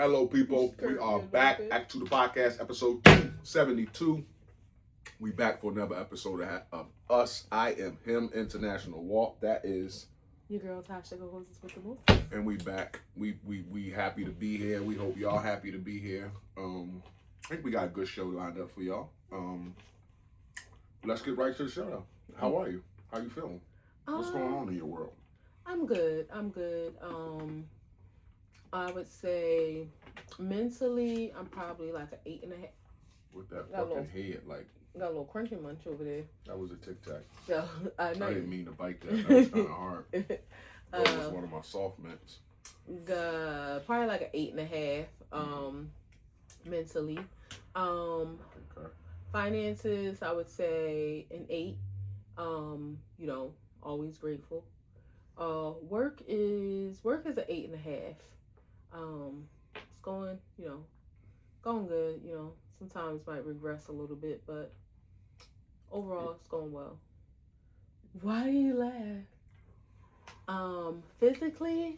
Hello, people. We are back. A2TP podcast, episode 272. We back for another episode of Us. I Am Him International Walk. That is your girl Tasha goes with the most. And we back. We happy to be here. We hope y'all happy to be here. I think we got a good show lined up for y'all. Let's get right to the show though. How are you? How you feeling? What's going on in your world? I'm good. I would say mentally, I'm probably like an 8.5. With that fucking head, like. Got a little crunchy munch over there. That was a Tic Tac. So, I didn't mean to bite that. That was kind of hard. That was one of my soft mints. Probably like an 8.5. Mentally. Okay. Finances, I would say an 8. Always grateful. Work is an 8.5. It's going good. Sometimes might regress a little bit, but overall it's going well. Why do you laugh? Physically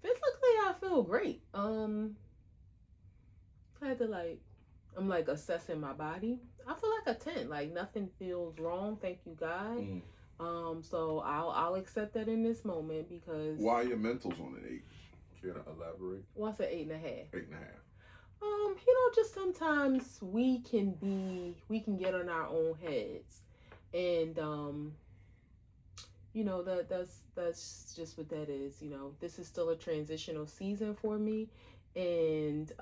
I feel great. I'm assessing my body. I feel like a 10. Like nothing feels wrong. Thank you, God. So I'll accept that in this moment because. Why are your mentals on an 8? Care to elaborate? What's an 8.5? 8.5. Just sometimes we can get on our own heads, and that's just what that is. This is still a transitional season for me, and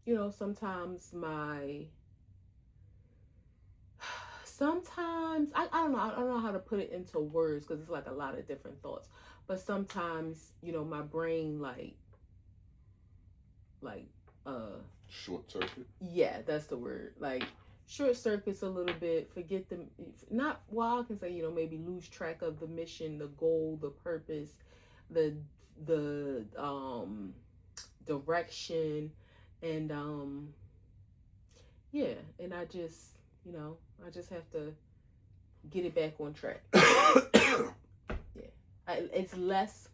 sometimes I don't know how to put it into words because it's like a lot of different thoughts, but sometimes my brain short circuit. Yeah, that's the word. Like short circuits a little bit. Forget the I can say maybe lose track of the mission, the goal, the purpose, the direction, and and I just have to get it back on track. It's less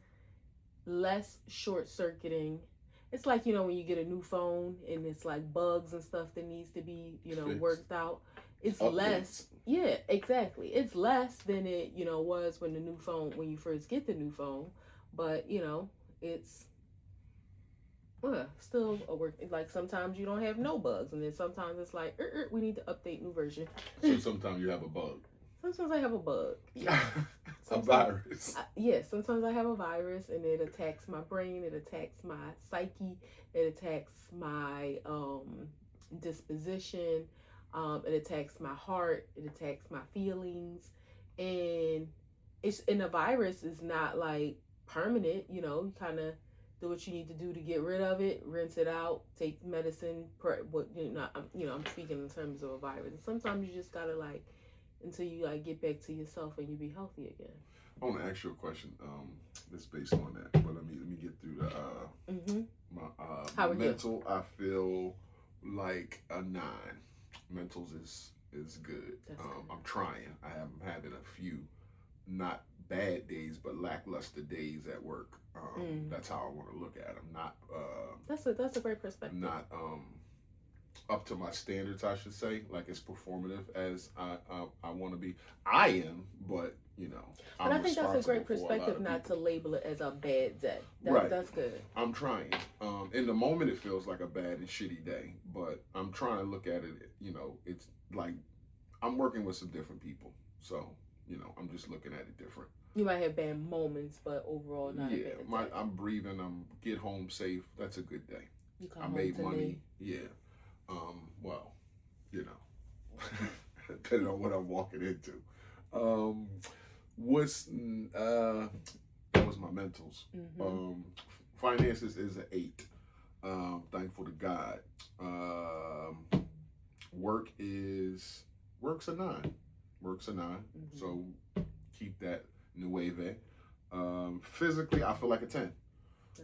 short circuiting. It's like, when you get a new phone and it's like bugs and stuff that needs to be, worked out. It's updates. Less. Yeah, exactly. It's less than it, was when you first get the new phone. But, it's still a work. Like sometimes you don't have no bugs. And then sometimes it's like, we need to update new version. So sometimes you have a bug. Sometimes I have a bug. Yeah. A virus. Sometimes I have a virus and it attacks my brain, it attacks my psyche, it attacks my disposition, it attacks my heart, it attacks my feelings, and the virus is not like permanent. You kind of do what you need to do to get rid of it, rinse it out, take medicine. I'm speaking in terms of a virus. And sometimes you just gotta until you get back to yourself and you be healthy again. I want to ask you a question. That's based on that, but let me get through the my mental. I feel like a 9. Mentals is good. I'm trying. I am having a few not bad days, but lackluster days at work. That's how I want to look at them. Not. That's a great perspective. Not up to my standards, I should say, like as performative as I want to be. I am, but But I think that's a great perspective not to label it as a bad day. Right. That's good. I'm trying. In the moment, it feels like a bad and shitty day, but I'm trying to look at it. It's like I'm working with some different people, so I'm just looking at it different. You might have bad moments, but overall not. Yeah, I'm breathing. I'm get home safe. That's a good day. You come I home made to money. Me. Yeah. Depending on what I'm walking into. That was my mentals. Finances is an 8. Thankful to God. Work's a 9. So keep that nueve. Physically, I feel like a 10.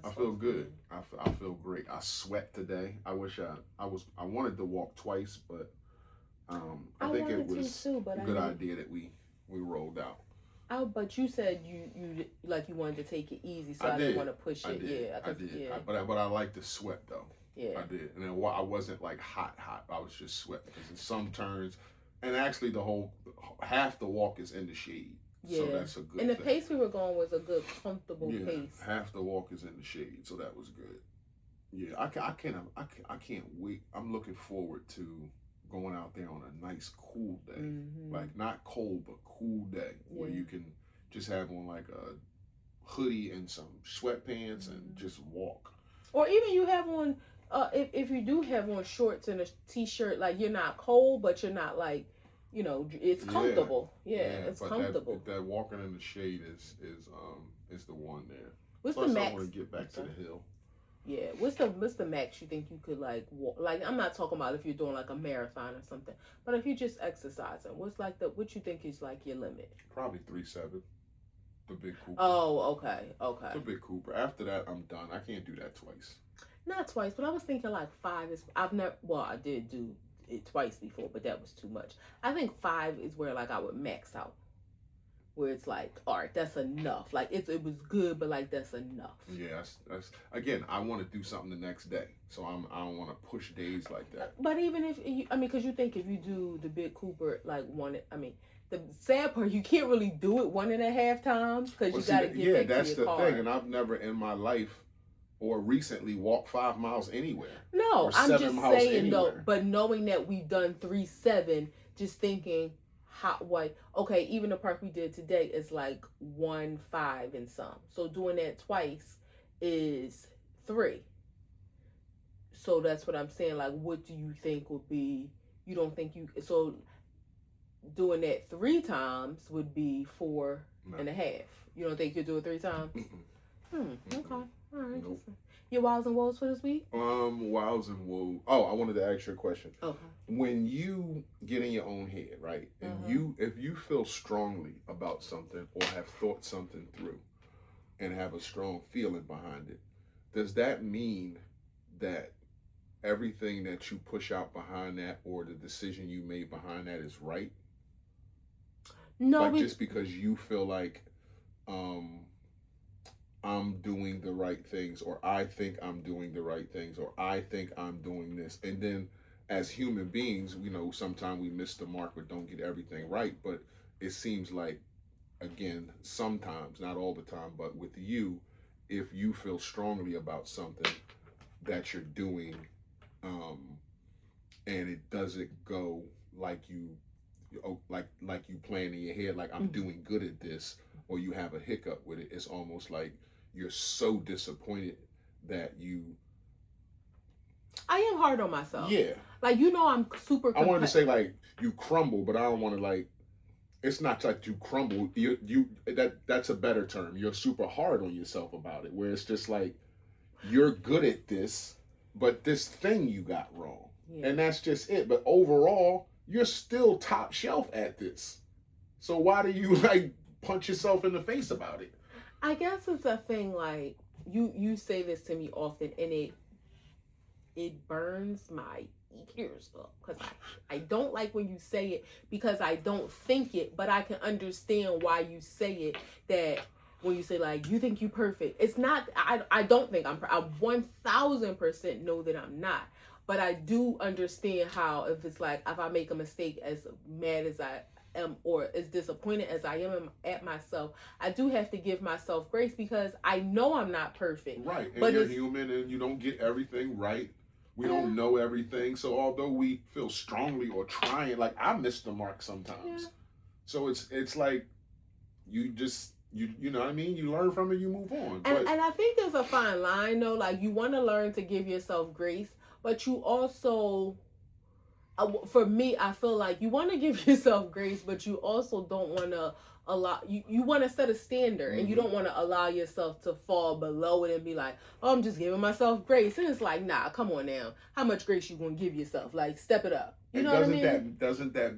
I feel good. I feel great. I sweat today. I wish I wanted to walk twice, but I think it was a good idea that we rolled out. Oh, but you said you like you wanted to take it easy, so I didn't want to push it. Yeah, I did. Yeah. But I like to sweat though. Yeah. I did, and then I wasn't like hot. I was just sweating because in some turns, and actually the whole half the walk is in the shade. Yeah. So that's a good. And the thing. pace we were going was a good, comfortable pace. Half the walk is in the shade, so that was good. Yeah, I can't wait. I'm looking forward to going out there on a nice cool day, like not cold but cool day, where you can just have on like a hoodie and some sweatpants and just walk. Or even you have on, if you do have on shorts and a t-shirt, like you're not cold, but you're not like, it's comfortable. Yeah, it's comfortable. That walking in the shade is the one there. What's Plus, the max? I want to get back to the hill. Yeah, what's the max you think you could like walk? Like, I'm not talking about if you're doing like a marathon or something, but if you're just exercising, what you think is like your limit? Probably 3.7. The Big Cooper. Oh, okay. The Big Cooper. After that, I'm done. I can't do that twice. Not twice, but I was thinking like 5 is. I did do it twice before, but that was too much. I think 5 is where like I would max out. Where it's like, all right, that's enough. Like it was good, but like that's enough. Yeah, that's again. I want to do something the next day, so I don't want to push days like that. But even if because you think if you do the Big Cooper like the sad part, you can't really do it 1.5 times because you got to get back to your car. Yeah, that's the thing, and I've never in my life or recently walked 5 miles anywhere. No, I'm just saying though. But knowing that we've done 3.7, just thinking. Okay, even the park we did today is like 1.5 and some. So doing that twice is 3. So that's what I'm saying. Like, what do you think would be? You don't think you so doing that 3 times would be 4.5. You don't think you'll do it 3 times? Okay. All right. Nope. Your wows and woes for this week? Wows and woes. Oh, I wanted to ask you a question. Okay. When you get in your own head, right, and if you feel strongly about something or have thought something through and have a strong feeling behind it, does that mean that everything that you push out behind that or the decision you made behind that is right? No. Just because you feel like I'm doing the right things, or I think I'm doing the right things, or I think I'm doing this. And then as human beings, sometimes we miss the mark or don't get everything right. But it seems like, again, sometimes, not all the time, but with you, if you feel strongly about something that you're doing, and it doesn't go like you plan in your head, like I'm doing good at this, or you have a hiccup with it, it's almost like you're so disappointed that I am hard on myself. Yeah. Like, I'm super I wanted to say like you crumble, but I don't want to like, it's not like you crumble. That's a better term. You're super hard on yourself about it, where it's just like you're good at this, but this thing you got wrong. Yeah. And that's just it. But overall, you're still top shelf at this. So why do you like punch yourself in the face about it? I guess it's a thing like you say this to me often, and it burns my ears up because I don't like when you say it because I don't think it, but I can understand why you say it. That when you say like you think you perfect, it's not. I don't think I'm. I 1,000% know that I'm not. But I do understand how if it's like if I make a mistake, as mad as I am or as disappointed as I am at myself, I do have to give myself grace because I know I'm not perfect. Right, and you're human and you don't get everything right. We don't know everything. So although we feel strongly or trying, like I miss the mark sometimes. Yeah. So it's like you just you know what I mean? You learn from it, you move on. And I think there's a fine line though. Like you want to learn to give yourself grace, but you also for me, I feel like you want to give yourself grace, but you also don't want to allow you want to set a standard, and you don't want to allow yourself to fall below it and be like, oh, I'm just giving myself grace. And it's like, nah, come on now, how much grace you gonna give yourself? Like, step it up. You know what I mean? Doesn't that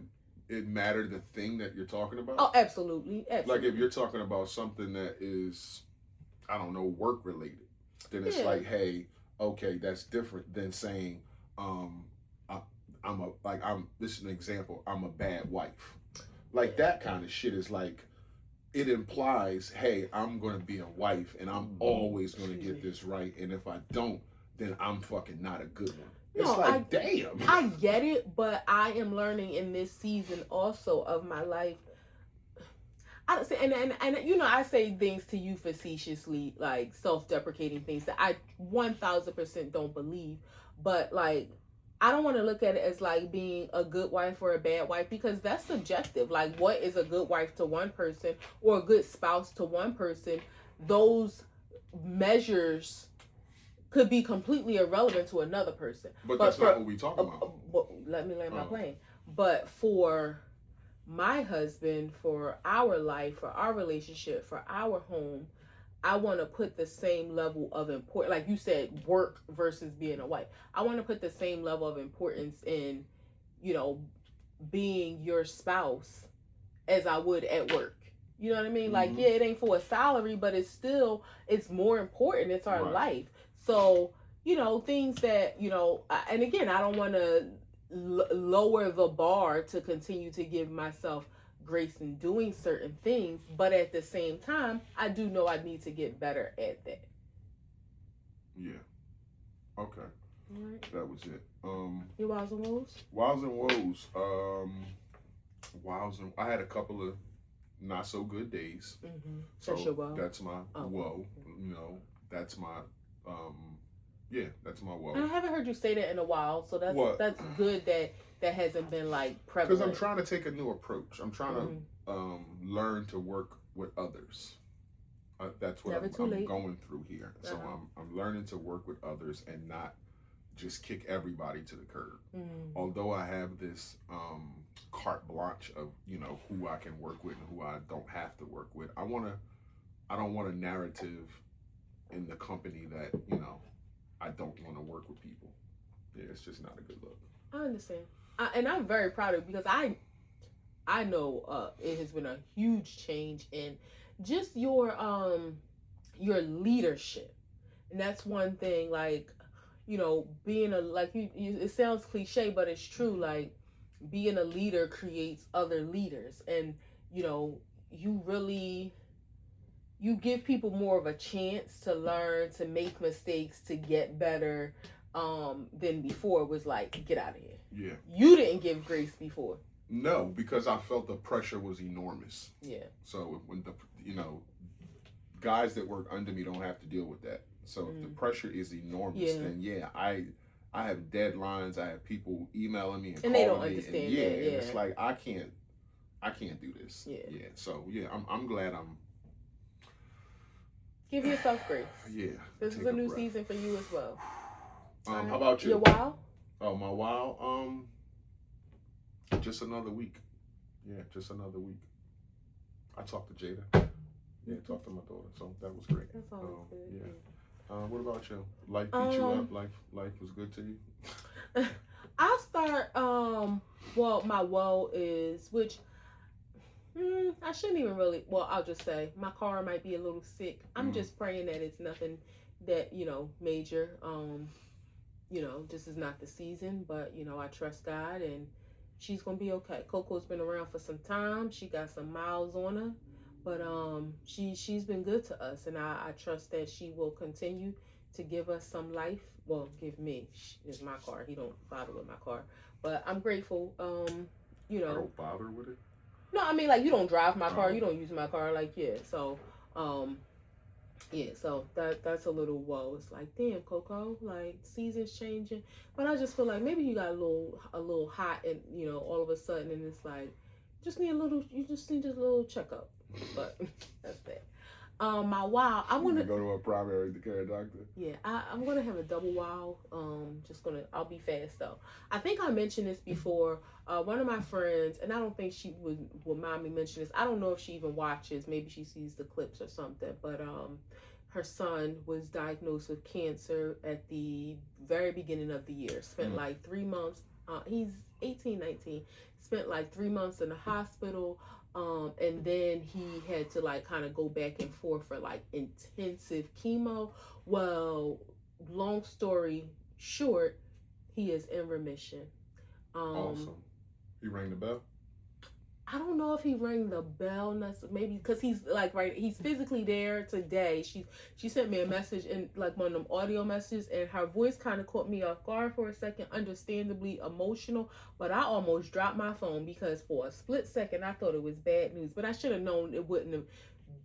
it matter the thing that you're talking about? Oh, absolutely. Like if you're talking about something that is, I don't know, work related, then it's like, hey, okay, that's different than saying this is an example, I'm a bad wife. Like that kind of shit is like, it implies, hey, I'm gonna be a wife and I'm always gonna get this right, and if I don't, then I'm fucking not a good one. It's like, damn. I get it, but I am learning in this season also of my life. I don't say, and you know, I say things to you facetiously, like self-deprecating things that I 1000% don't believe, but like, I don't want to look at it as like being a good wife or a bad wife, because that's subjective. Like, what is a good wife to one person or a good spouse to one person? Those measures could be completely irrelevant to another person. But that's not what we talking about. Let me land my plane. But for my husband, for our life, for our relationship, for our home, I want to put the same level of importance, like you said, work versus being a wife. I want to put the same level of importance in, you know, being your spouse as I would at work. You know what I mean? Like, yeah, it ain't for a salary, but it's more important. It's our life. So, you know, things that, you know, and again, I don't want to lower the bar to continue to give myself grace in doing certain things, but at the same time, I do know I need to get better at that. Yeah. Okay. Right. That was it. Your wows and woes? Wows and woes. Wows and I had a couple of not so good days. Mm-hmm. So that's your woe. That's my woe. You know, that's my yeah, that's my woe. And I haven't heard you say that in a while, so that's good that hasn't been like prevalent. Because I'm trying to take a new approach. I'm trying to learn to work with others. That's what I'm going through here. Uh-huh. So I'm learning to work with others and not just kick everybody to the curb. Although I have this carte blanche of, you know, who I can work with and who I don't have to work with. I don't want a narrative in the company that, you know, I don't want to work with people. Yeah, it's just not a good look. I understand. And I'm very proud of it, because I know it has been a huge change in just your leadership. And that's one thing, like, you know, being it sounds cliche, but it's true. Like, being a leader creates other leaders, and, you know, you give people more of a chance to learn, to make mistakes, to get better, than before. It was like, get out of here. Yeah. You didn't give grace before. No, because I felt the pressure was enormous. Yeah. So when guys that work under me don't have to deal with that. So if the pressure is enormous, then I have deadlines. I have people emailing me and calling they don't me, understand and that. Yeah. And it's like I can't do this. Yeah. Yeah. So I'm glad I'm. Give yourself grace. Yeah. This is a new season for you as well. How about you? Your wow? Oh, my wow. Just another week. Yeah, just another week. I talked to Jada. Yeah, talked to my daughter. So that was great. That's always good. Yeah. What about you? Life beat you up? Life was good to you? I'll start. Well, my woe is, which I shouldn't even really. Well, I'll just say my car might be a little sick. I'm just praying that it's nothing that, you know, major. You know, this is not the season, but, you know, I trust God and she's gonna be okay. Coco's been around for some time. She got some miles on her, but she's been good to us, and I trust that she will continue to give us some life. Well, give me. It's my car. He don't bother with my car, but I'm grateful. You know. I don't bother with it. No, I mean, like, you don't drive my car. You don't use my car. Like, yeah. So, yeah, so that's a little woe. It's like, damn, Coco, like, season's changing, but I just feel like maybe you got a little hot, and, you know, all of a sudden, and it's like, you just need a little checkup. But that's that. My wow, I'm gonna go to a primary care doctor. Yeah, I'm gonna have a double wow. I'll be fast though. I think I mentioned this before. One of my friends, and I don't think she would mind me mentioning this. I don't know if she even watches. Maybe she sees the clips or something. But her son was diagnosed with cancer at the very beginning of the year. Spent like 3 months. He's 18, 19. Spent like 3 months in the hospital. And then he had to like kind of go back and forth for like intensive chemo. Well, long story short, he is in remission. Awesome. He rang the bell? I don't know if he rang the bell, maybe because he's like he's physically there today. She sent me a message in like one of them audio messages, and her voice kind of caught me off guard for a second. Understandably emotional, but I almost dropped my phone because for a split second I thought it was bad news, but I should have known it wouldn't have.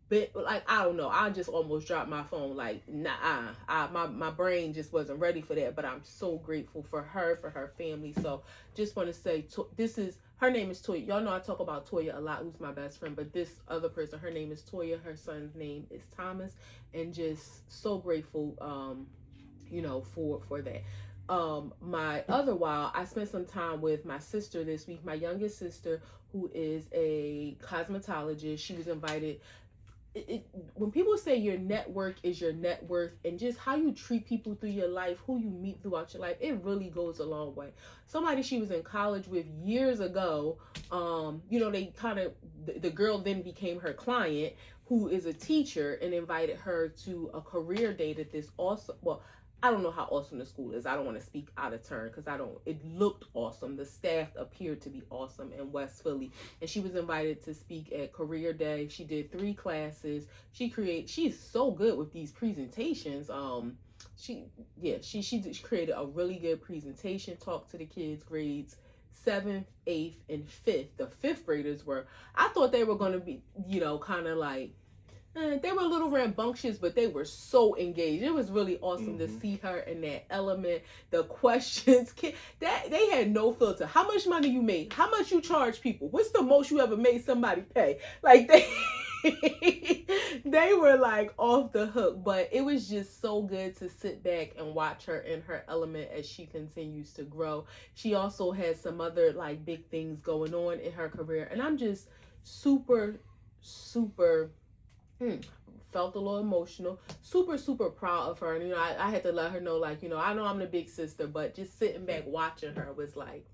But like I don't know, I just almost dropped my phone. Like my brain just wasn't ready for that. But I'm so grateful for her family. So just want to say this is her name is Toya. Y'all know I talk about Toya a lot, who's my best friend. But this other person, her name is Toya. Her son's name is Thomas, and just so grateful, for that. My other while, I spent some time with my sister this week. My youngest sister, who is a cosmetologist, she was invited. When people say your network is your net worth, and just how you treat people through your life, who you meet throughout your life, it really goes a long way. Somebody she was in college with years ago, they kind of, the girl then became her client, who is a teacher, and invited her to a career date at this awesome, well, I don't know how awesome the school is. I don't want to speak out of turn because it looked awesome. The staff appeared to be awesome in West Philly. And she was invited to speak at Career Day. She did 3 classes. She's so good with these presentations. She created a really good presentation, talked to the kids, grades 7th, 8th, and 5th. The 5th graders I thought they were going to be, kind of like, they were a little rambunctious, but they were so engaged. It was really awesome to see her in that element. The questions, that they had no filter. How much money you made? How much you charge people? What's the most you ever made somebody pay? Like they were like off the hook, but it was just so good to sit back and watch her in her element as she continues to grow. She also has some other like big things going on in her career, and I'm just super felt a little emotional, super proud of her. And I had to let her know, like, I know I'm the big sister, but just sitting back watching her was like,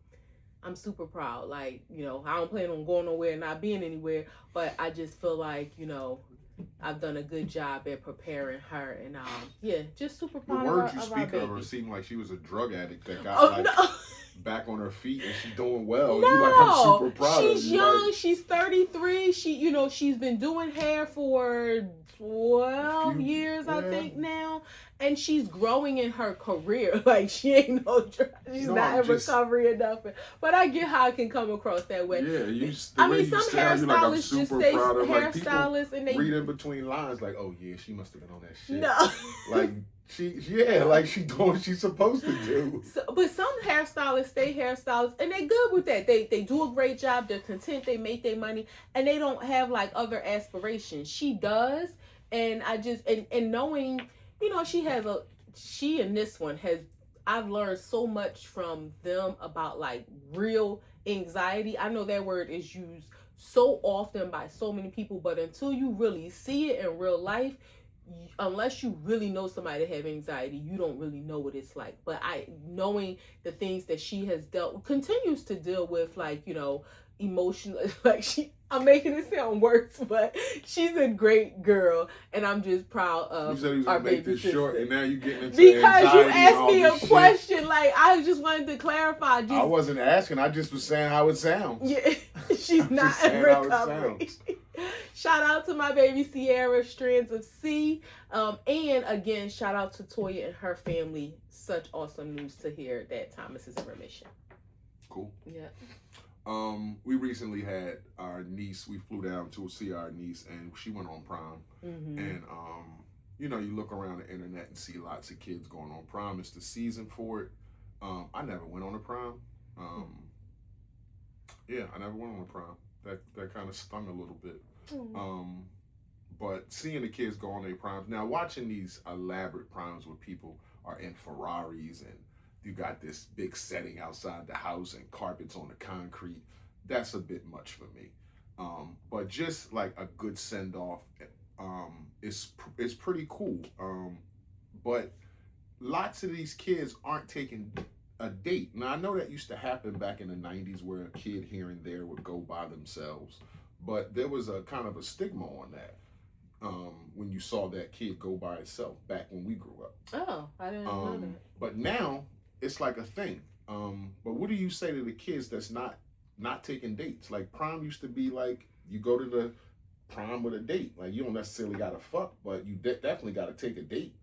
I'm super proud. Like, I don't plan on going nowhere and not being anywhere, but I just feel like, I've done a good job at preparing her, and just super proud. The words you speak of her seemed like she was a drug addict that got back on her feet, and she's doing well. No, I'm super proud she's of you. Young. Like, she's 33. She's been doing hair for 12 years, I think now, and she's growing in her career. Like, she ain't she's not in recovery or nothing. But I get how I can come across that way. Yeah, some hairstylists just say hairstylists, and they read in between lines like, "Oh yeah, she must have been on that shit." No, like. She's doing what she's supposed to do. But some hairstylists stay hairstylists, and they're good with that. They do a great job. They're content. They make their money, and they don't have like other aspirations. She does, and I just and knowing, she and this one has. I've learned so much from them about like real anxiety. I know that word is used so often by so many people, but until you really see it in real life, unless you really know somebody that have anxiety, you don't really know what it's like. But knowing the things that she has continues to deal with, like, emotional, like I'm making it sound worse, but she's a great girl, and I'm just proud of you said he was our gonna make baby this sister. Short, and now you're getting into because you anxiety asked me a question. Shit. Like, I just wanted to clarify. I wasn't asking. I just was saying how it sounds. Yeah, she's not in recovery. Shout out to my baby Sierra, Strands of Sea. And again, shout out to Toya and her family. Such awesome news to hear that Thomas is in remission. Cool. Yeah. We recently had our niece. We flew down to see our niece, and she went on prom. Mm-hmm. And you look around the internet and see lots of kids going on prom. It's the season for it. I never went on a prom. I never went on a prom. That kind of stung a little bit. But seeing the kids go on their proms, now watching these elaborate proms where people are in Ferraris and you got this big setting outside the house and carpets on the concrete, that's a bit much for me. But just like a good send off, is pretty cool. But lots of these kids aren't taking a date. Now I know that used to happen back in the 90s where a kid here and there would go by themselves, but there was a kind of a stigma on that when you saw that kid go by itself back when we grew up. Oh, I didn't know that. But now it's like a thing. But what do you say to the kids that's not not taking dates. Like prom used to be like you go to the prom with a date. Like you don't necessarily gotta fuck, but you definitely gotta take a date.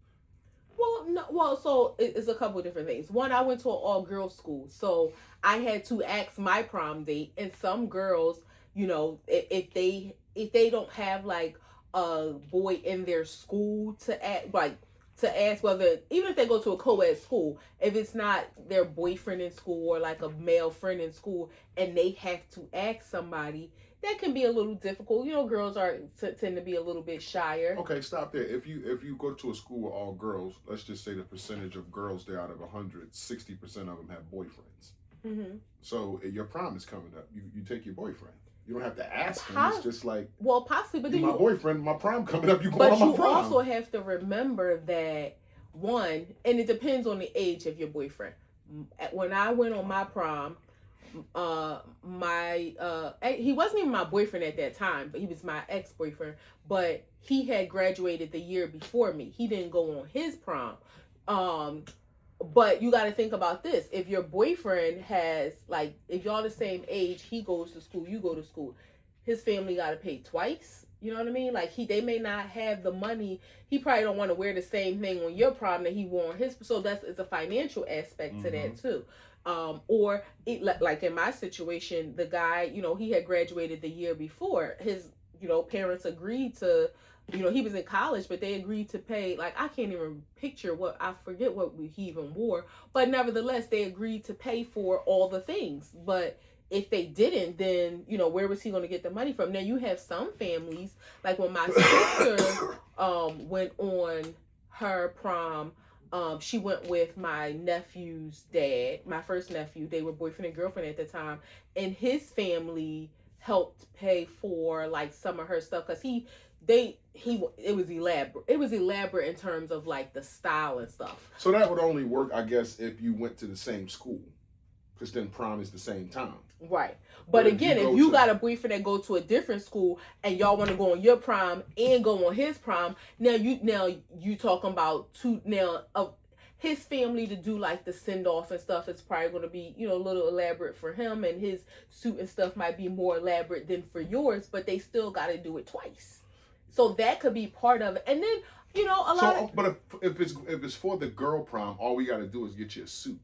Well, no, well, so it's a couple of different things. One, I went to an all girls school, so I had to ask my prom date, and some girls, if they don't have like a boy in their school to ask whether, even if they go to a co-ed school, if it's not their boyfriend in school or like a male friend in school, and they have to ask somebody, that can be a little difficult. Girls tend to be a little bit shyer. Okay, stop there. If you go to a school with all girls, let's just say the percentage of girls there out of 100, 60% of them have boyfriends. Mm-hmm. So your prom is coming up. You take your boyfriend. You don't have to ask him. It's just like, well, possibly, but then my boyfriend, my prom coming up. You going on my prom. But you also have to remember that one, and it depends on the age of your boyfriend. When I went on my prom, he wasn't even my boyfriend at that time, but he was my ex-boyfriend, but he had graduated the year before me. He didn't go on his prom. But you got to think about this. If your boyfriend has, like, if y'all the same age, he goes to school, you go to school, his family got to pay twice. You know what I mean? Like, they may not have the money. He probably don't want to wear the same thing on your prom that he wore on his. So it's a financial aspect to that too. Or like in my situation, the guy, he had graduated the year before. His, parents agreed to, he was in college, but they agreed to pay, like, I can't even picture I forget what he even wore, but nevertheless, they agreed to pay for all the things. But if they didn't, then, where was he going to get the money from? Now, you have some families, like when my sister went on her prom, she went with my nephew's dad, my first nephew. They were boyfriend and girlfriend at the time, and his family helped pay for like some of her stuff because it was elaborate. It was elaborate in terms of like the style and stuff. So that would only work, I guess, if you went to the same school, because then prom is the same time. Right. But again, if you got a boyfriend that go to a different school and y'all want to go on your prom and go on his prom, now you talking about his family to do like the send off and stuff. It's probably going to be, a little elaborate for him, and his suit and stuff might be more elaborate than for yours, but they still got to do it twice. So that could be part of it. And then, But if it's for the girl prom, all we got to do is get you a suit.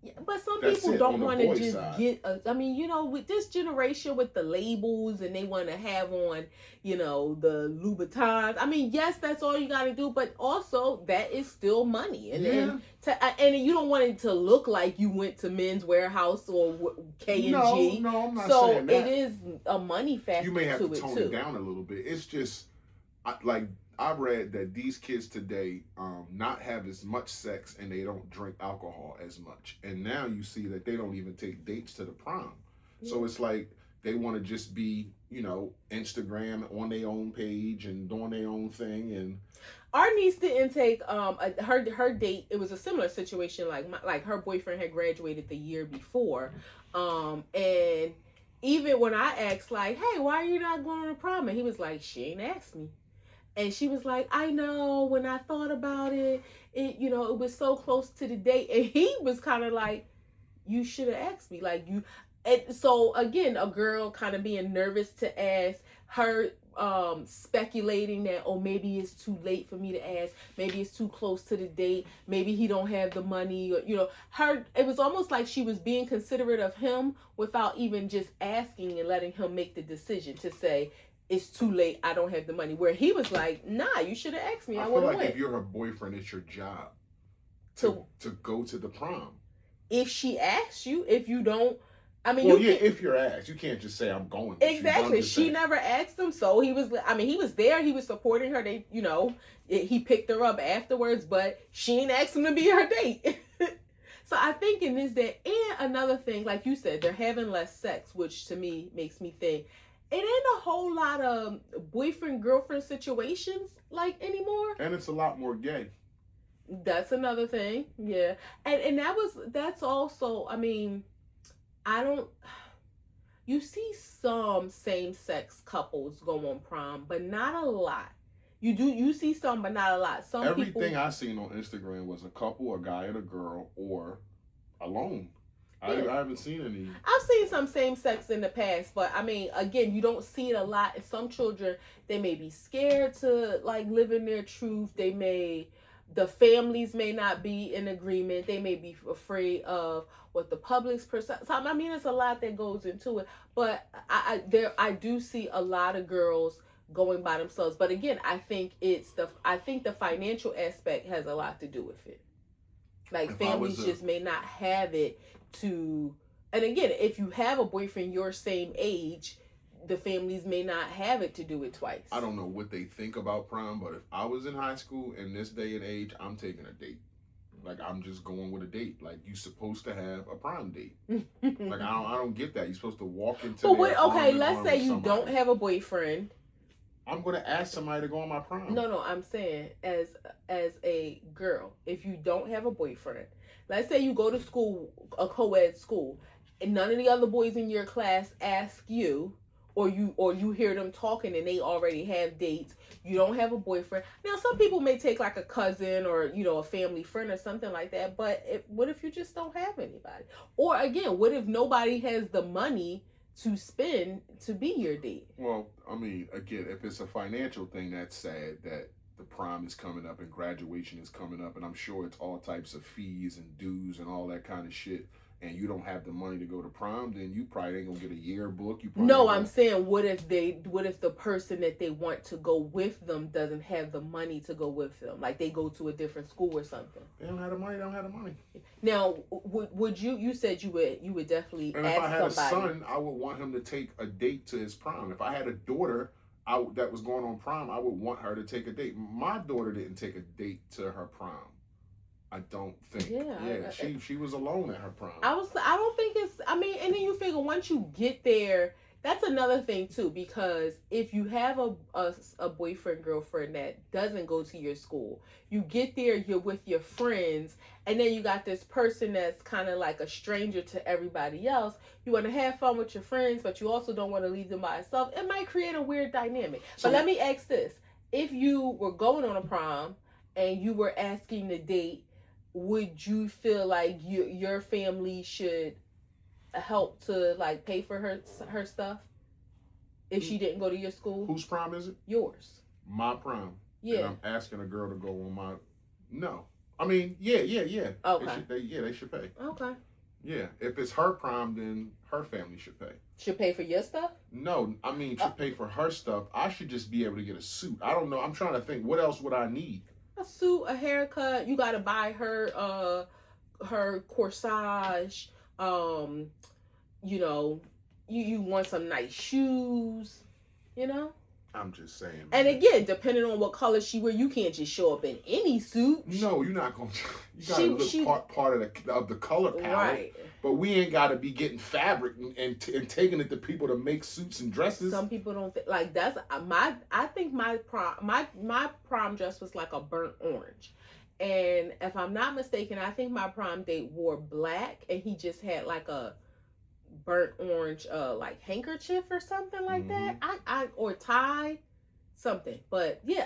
Yeah, but some people don't want to just get with this generation with the labels, and they want to have on, the Louboutins. I mean, yes, that's all you got to do, but also that is still money. And and you don't want it to look like you went to Men's Warehouse or K&G. No, I'm not saying that. So it is a money factor. You may have to tone it down a little bit. It's just I read that these kids today not have as much sex, and they don't drink alcohol as much. And now you see that they don't even take dates to the prom. Yeah. So it's like they want to just be, Instagram on their own page and doing their own thing. And our niece didn't take her date. It was a similar situation. Like her boyfriend had graduated the year before, and even when I asked, like, hey, why are you not going to prom? And he was like, she ain't asked me. And she was like, I know, when I thought about it, it was so close to the date. And he was kind of like, you should have asked me. Like, you. And so, again, a girl kind of being nervous to ask, her speculating that, maybe it's too late for me to ask. Maybe it's too close to the date. Maybe he don't have the money. Or, it was almost like she was being considerate of him without even just asking and letting him make the decision to say, it's too late, I don't have the money. Where he was like, nah, you should have asked me. I feel like went. If you're her boyfriend, it's your job to go to the prom. If she asks you, if you don't, if you're asked, you can't just say I'm going. Exactly. She never asked him, so he was there, he was supporting her. They, he picked her up afterwards, but she ain't asked him to be her date. So I think in this day, and another thing, like you said, they're having less sex, which to me makes me think, it ain't a whole lot of boyfriend-girlfriend situations anymore. And it's a lot more gay. That's another thing. Yeah. And that's also, you see some same-sex couples go on prom, but not a lot. You see some, but not a lot. Everything I seen on Instagram was a couple, a guy and a girl, or alone. I haven't seen any. I've seen some same sex in the past, but I mean, again, you don't see it a lot. And some children, they may be scared to like live in their truth. The families may not be in agreement. They may be afraid of what the public's perception. I mean, there's a lot that goes into it. But I do see a lot of girls going by themselves. But again, I think the financial aspect has a lot to do with it. Like if families just may not have it to. And again, if you have a boyfriend your same age, the families may not have it to do it twice. I don't know what they think about prom, but if I was in high school in this day and age, I'm taking a date. Like I'm just going with a date. Like you're supposed to have a prom date. Like I don't get that. You're supposed to walk into. But wait, okay, let's say you don't have a boyfriend. I'm gonna ask somebody to go on my prom. No, I'm saying as a girl, if you don't have a boyfriend, let's say you go to school, a co-ed school, and none of the other boys in your class ask you, or you hear them talking and they already have dates. You don't have a boyfriend. Now, some people may take like a cousin or a family friend or something like that. But what if you just don't have anybody? Or again, what if nobody has the money to spend to be your date? Well, I mean, again, if it's a financial thing, that's sad that the prom is coming up and graduation is coming up, and I'm sure it's all types of fees and dues and all that kind of shit, and you don't have the money to go to prom, then you probably ain't gonna get a yearbook. No, I'm saying what if the person that they want to go with them doesn't have the money to go with them? Like they go to a different school or something. They don't have the money. They don't have the money. Now, would you said you would definitely and ask somebody. If I had a son, I would want him to take a date to his prom. If I had a daughter that was going on prom, I would want her to take a date. My daughter didn't take a date to her prom. I don't think. Yeah, she was alone at her prom. I don't think it's. I mean, and then you figure once you get there, that's another thing too. Because if you have a boyfriend, girlfriend that doesn't go to your school, you get there, you're with your friends, and then you got this person that's kind of like a stranger to everybody else. You want to have fun with your friends, but you also don't want to leave them by yourself. It might create a weird dynamic. But let me ask this: if you were going on a prom and you were asking to date, would you feel like your family should help to like pay for her stuff if she didn't go to your school? Whose prom is it? Yours. My prom. Yeah. And I'm asking a girl to go on my. No, I mean yeah. Okay. They should pay. Okay. Yeah, if it's her prom, then her family should pay. Should pay for your stuff? No, I mean should pay for her stuff. I should just be able to get a suit. I don't know. I'm trying to think. What else would I need? A suit, a haircut. You gotta buy her her corsage. You want some nice shoes. I'm just saying. Man. And again, depending on what color she wear, you can't just show up in any suit. No, you're not going to. You got to look part of the color palette. Right. But we ain't got to be getting fabric and taking it to people to make suits and dresses. Some people don't like that's I think my prom dress was like a burnt orange. And if I'm not mistaken, I think my prom date wore black and he just had like a burnt orange like handkerchief or something like that. Or tie something. But yeah,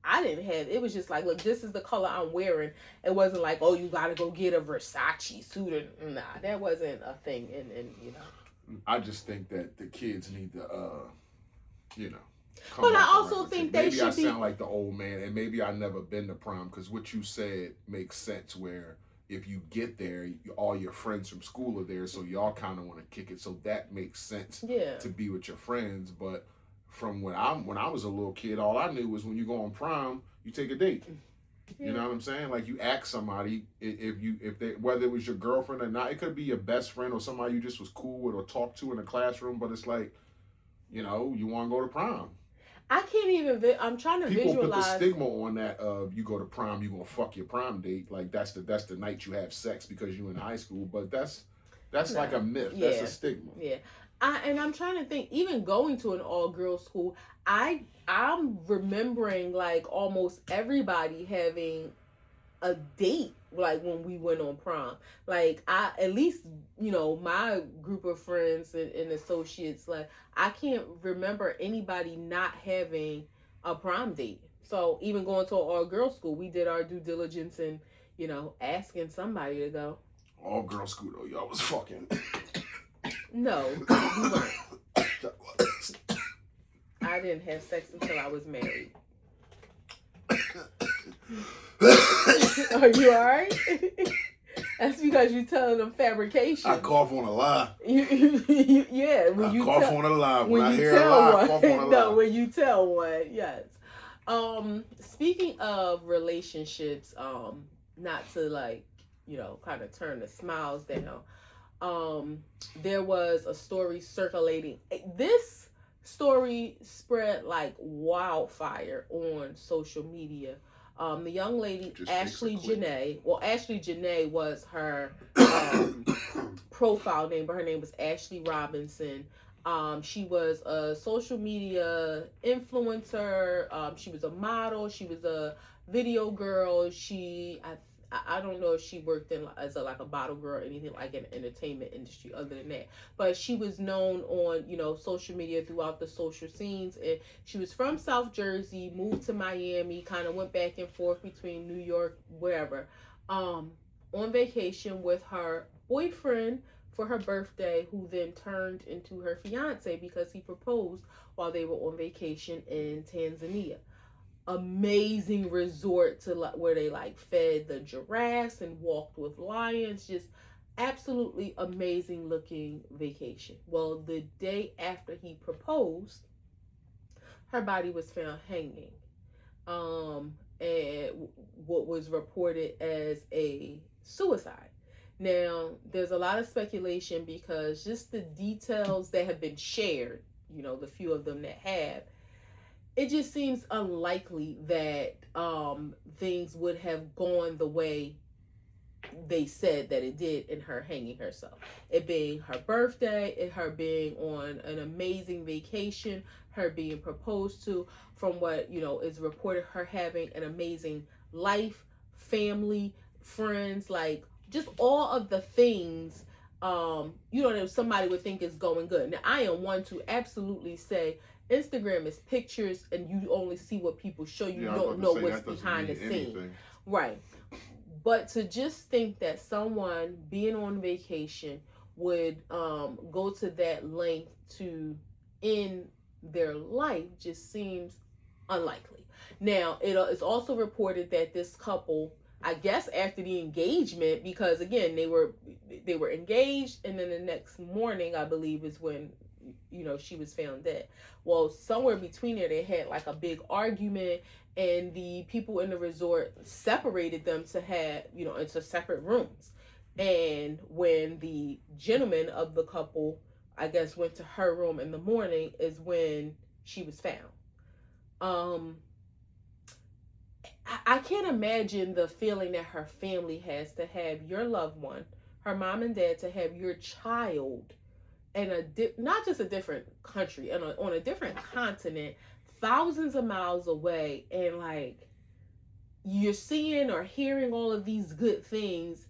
I didn't have it. Was just like, look, this is the color I'm wearing. It wasn't like, oh, you gotta go get a Versace suit or nah, that wasn't a thing. And I just think that the kids need to but I also think they should be. Maybe I sound like the old man, and maybe I never been to prom, because what you said makes sense. Where if you get there, all your friends from school are there, so y'all kind of want to kick it. So that makes sense. Yeah. To be with your friends, but from when I was a little kid, all I knew was when you go on prom, you take a date. Yeah. You know what I'm saying? Like you ask somebody if they whether it was your girlfriend or not. It could be your best friend or somebody you just was cool with or talked to in the classroom. But it's like, you want to go to prom. I can't even. I'm trying to visualize. People put the stigma on that of you go to prom, you gonna fuck your prom date. Like that's the night you have sex because you in high school. But that's like a myth. Yeah. That's a stigma. Yeah. I'm trying to think. Even going to an all-girls school, I'm remembering like almost everybody having a date like when we went on prom. Like at least my group of friends and associates, like I can't remember anybody not having a prom date. So even going to an all-girls school, we did our due diligence and asking somebody to go. All girl school though. Y'all was fucking. No, we weren't. I didn't have sex until I was married. Are you alright? That's because you're telling them fabrication. I cough on a lie. Yeah, when I cough on a lie. When I hear a lie, I cough on a lie. No, when you tell one, yes. Speaking of relationships, not to like, kind of turn the smiles down. There was a story circulating. This story spread like wildfire on social media. The young lady, Ashley Janae. Well, Ashley Janae was her profile name, but her name was Ashley Robinson. She was a social media influencer. She was a model. She was a video girl. I don't know if she worked in as a bottle girl or anything like in the entertainment industry other than that. But she was known on, social media throughout the social scenes. And she was from South Jersey, moved to Miami, kind of went back and forth between New York, wherever, on vacation with her boyfriend for her birthday, who then turned into her fiance because he proposed while they were on vacation in Tanzania. Amazing resort to where they fed the giraffes and walked with lions. Just absolutely amazing looking vacation. Well, the day after he proposed, her body was found hanging, and what was reported as a suicide. Now, there's a lot of speculation because just the details that have been shared, the few of them that have, it just seems unlikely that things would have gone the way they said that it did in her hanging herself. It being her birthday, it her being on an amazing vacation, her being proposed to, from what, is reported, her having an amazing life, family, friends, just all of the things, somebody would think is going good. Now, I am one to absolutely say Instagram is pictures and you only see what people show you. You don't know what's behind the scenes. Right. But to just think that someone being on vacation would go to that length to end their life just seems unlikely. Now, it's also reported that this couple, I guess after the engagement, because again, they were engaged, and then the next morning, I believe, is when she was found dead. Well, somewhere between there, they had a big argument, and the people in the resort separated them to have, into separate rooms. And when the gentleman of the couple, I guess, went to her room in the morning, is when she was found. I can't imagine the feeling that her family has to have your loved one, her mom and dad, to have your child in not just a different country, on a different continent, thousands of miles away, and you're seeing or hearing all of these good things.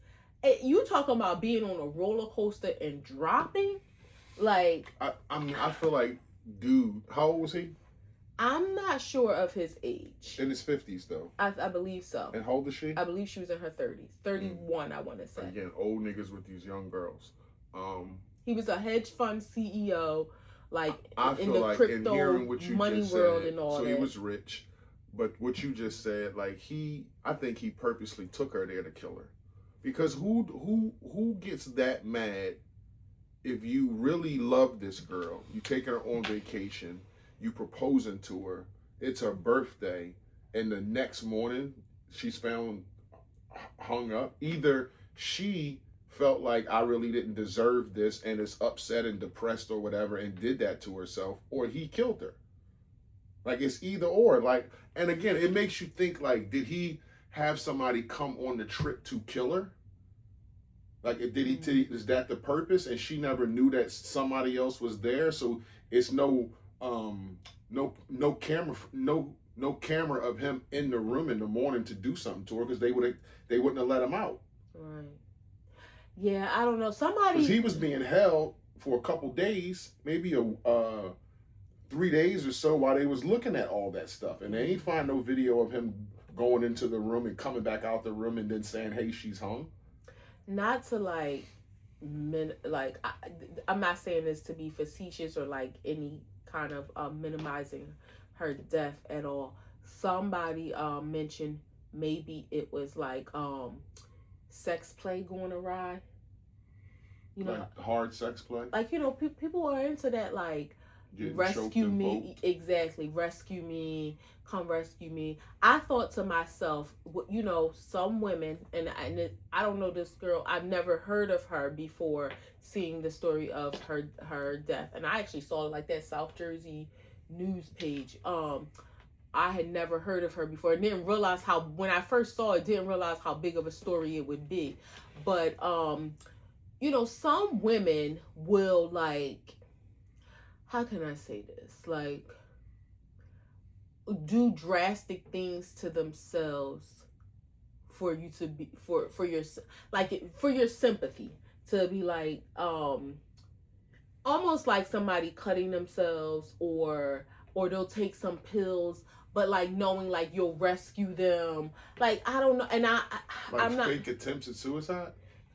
You talking about being on a roller coaster and dropping? I feel like, dude, how old was he? I'm not sure of his age. In his 50s, though. I believe so. And how old is she? I believe she was in her 30s. 31, I want to say. Again, old niggas with these young girls. He was a hedge fund CEO, I in the crypto money world and all that. So he was rich. But what you just said, I think he purposely took her there to kill her. Because who gets that mad if you really love this girl, you take her on vacation, you proposing to her, it's her birthday, and the next morning she's found hung up? Either she felt like I really didn't deserve this and is upset and depressed or whatever and did that to herself, or he killed her. It's either or. And again, it makes you think, did he have somebody come on the trip to kill her? Is that the purpose? And she never knew that somebody else was there, so it's no camera of him in the room in the morning to do something to her, because they wouldn't have let him out. Right. Yeah, I don't know. Somebody, he was being held for a couple days, maybe 3 days or so, while they was looking at all that stuff, and they ain't find no video of him going into the room and coming back out the room and then saying, "Hey, she's hung." not to like I'm not saying this to be facetious or like any kind of minimizing her death at all. Somebody mentioned maybe it was like sex play going awry. You know, like hard sex play. Like, you know, people are into that, like, rescue me. Exactly, rescue me, come rescue me. I thought to myself, you know, some women, and I don't know this girl. I've never heard of her before seeing the story of her death, and I actually saw like that South Jersey news page. I had never heard of her before, and didn't realize how, when I first saw it, didn't realize how big of a story it would be. But you know, some women will, like, how can I say this? Like, do drastic things to themselves for you to be, for your, like, for your sympathy, to be like, almost like somebody cutting themselves, or they'll take some pills, but like knowing like you'll rescue them. Like, I don't know. And I'm not, fake attempts at suicide.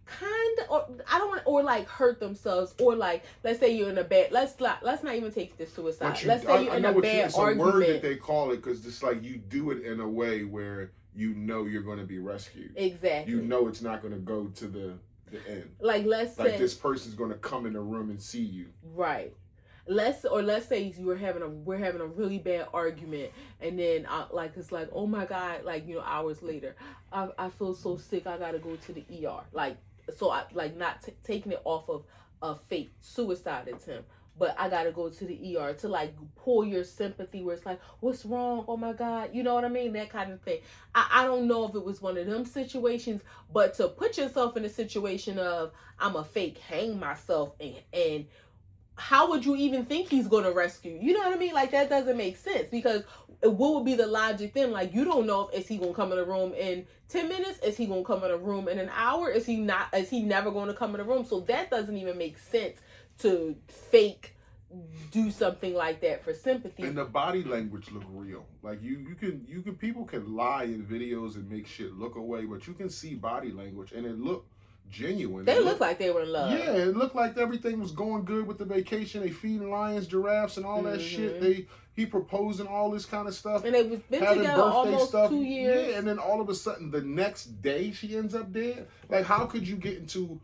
Kind of, or I don't want, or like hurt themselves, or like, let's say you're in a bad, let's not even take the suicide. Let's say you're in a bad argument. It's a word that they call it, because it's like you do it in a way where you know you're going to be rescued. Exactly. You know it's not going to go to the end. Like, let's say this person's going to come in the room and see you. Right. Let's say we're having a really bad argument, and then it's like, oh my God, like, you know, hours later, I feel so sick, I gotta go to the ER. Like, so I like not taking it off of a fake suicide attempt, but I gotta go to the ER to like pull your sympathy, where it's like, what's wrong? Oh my God, you know what I mean? That kind of thing. I don't know if it was one of them situations, but to put yourself in a situation of, I'm a fake hang myself, and how would you even think he's going to rescue? You know what I mean? Like, that doesn't make sense, because what would be the logic then? Like, you don't know if, is he going to come in the room in 10 minutes? Is he going to come in a room in an hour? Is he never going to come in the room? So that doesn't even make sense, to fake do something like that for sympathy. And the body language look real. Like, you can people can lie in videos and make shit look away, but you can see body language and it look genuine. They look like they were in love. Yeah, it looked like everything was going good with the vacation. They feeding lions, giraffes, and all that shit. He proposing all this kind of stuff. And they've been together almost 2 years. Yeah, and then all of a sudden, the next day, she ends up dead. Like, how could you get into,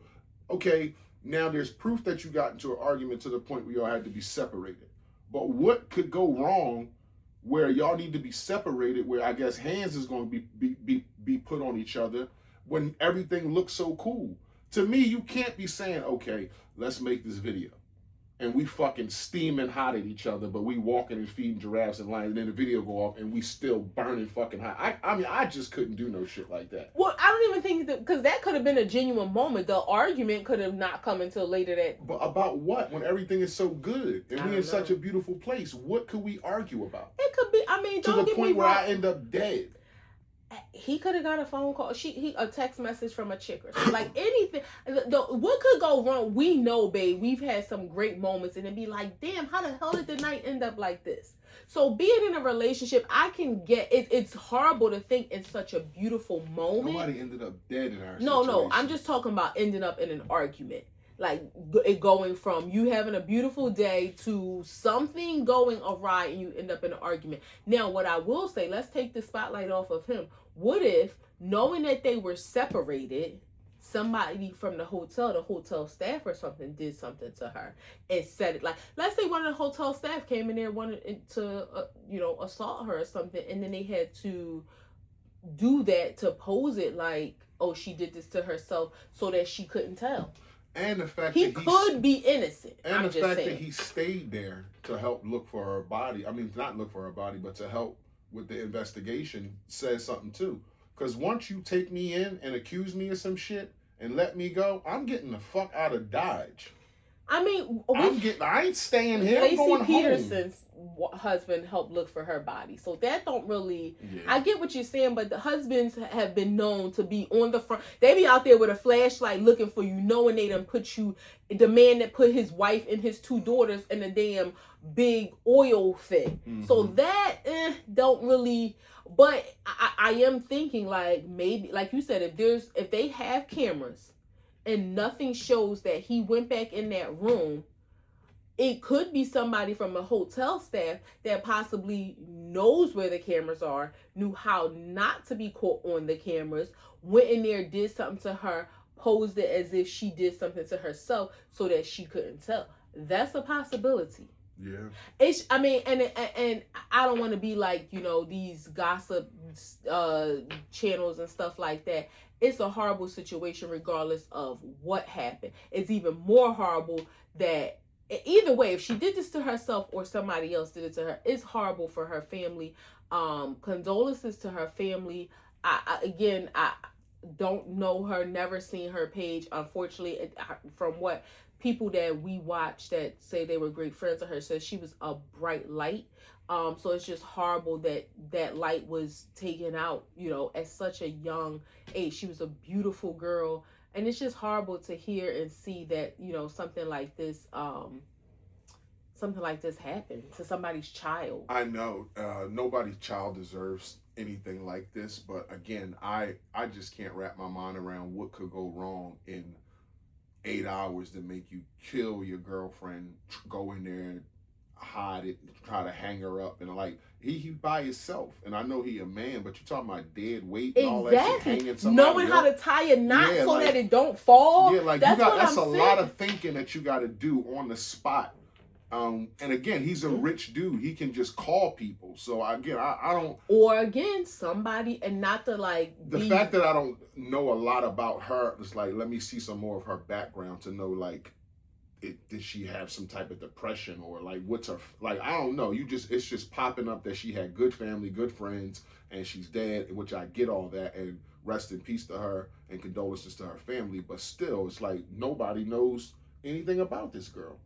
okay, now there's proof that you got into an argument to the point where y'all had to be separated. But what could go wrong where y'all need to be separated, where I guess hands is going to be put on each other, when everything looks so cool? To me, you can't be saying, okay, let's make this video, and we fucking steaming hot at each other, but we walking and feeding giraffes and lions, and then the video go off and we still burning fucking hot. I mean, I just couldn't do no shit like that. Well, I don't even think that, because that could have been a genuine moment. The argument could have not come until later that. But about what? When everything is so good and we in such a beautiful place, what could we argue about? It could be. I mean, to the point where I end up dead. He could have got a phone call. A text message from a chick or something. Like, anything. What could go wrong? We know, babe. We've had some great moments, and it'd be like, damn, how the hell did the night end up like this? So being in a relationship, I can get it. It's horrible to think in such a beautiful moment. Nobody ended up dead in our situation. No. I'm just talking about ending up in an argument. Like, it going from you having a beautiful day to something going awry and you end up in an argument. Now, what I will say, let's take the spotlight off of him. What if, knowing that they were separated, somebody from the hotel staff or something, did something to her and said it? Like, let's say one of the hotel staff came in there, wanted to, assault her or something, and then they had to do that to pose it like, oh, she did this to herself, so that she couldn't tell. And the fact he could be innocent. And the fact that he stayed there to help look for her body. I mean, not look for her body, but to help with the investigation says something too. Because once you take me in and accuse me of some shit and let me go, I'm getting the fuck out of Dodge. I mean, I ain't staying here. Lacey I'm going Peterson's husband helped look for her body, so that don't really. Yeah. I get what you're saying, but the husbands have been known to be on the front. They be out there with a flashlight looking for you, knowing they done put you. The man that put his wife and his 2 daughters in a damn big oil thing. Mm-hmm. So that don't really. But I am thinking, like, maybe, like you said, if they have cameras and nothing shows that he went back in that room, it could be somebody from a hotel staff that possibly knows where the cameras are, knew how not to be caught on the cameras, went in there, did something to her, posed it as if she did something to herself so that she couldn't tell. That's a possibility. Yeah. I mean, and I don't want to be like, you know, these gossip channels and stuff like that. It's a horrible situation regardless of what happened. It's even more horrible that either way, if she did this to herself or somebody else did it to her, it's horrible for her family. Condolences to her family. I don't know her, never seen her page. Unfortunately, from what people that we watch that say they were great friends of her says, she was a bright light. So it's just horrible that that light was taken out, you know, at such a young age. She was a beautiful girl, and it's just horrible to hear and see that, you know, something like this happened to somebody's child. I know nobody's child deserves anything like this, but again, I just can't wrap my mind around what could go wrong in 8 hours to make you kill your girlfriend, go in there and hide it, try to hang her up, and like he by himself. And I know he a man, but you talking about dead weight and all that shit, hanging somebody knowing how to tie a knot so like, that it don't fall. Yeah, like that's a lot of thinking that you got to do on the spot. And again, he's a rich dude. He can just call people. So again, I don't. Or again, somebody, and not to like. The fact that I don't know a lot about her, it's like, let me see some more of her background to know, like, did she have some type of depression, or like what's her, like, I don't know. It's just popping up that she had good family, good friends, and she's dead, which I get all that, and rest in peace to her and condolences to her family. But still, it's like nobody knows anything about this girl.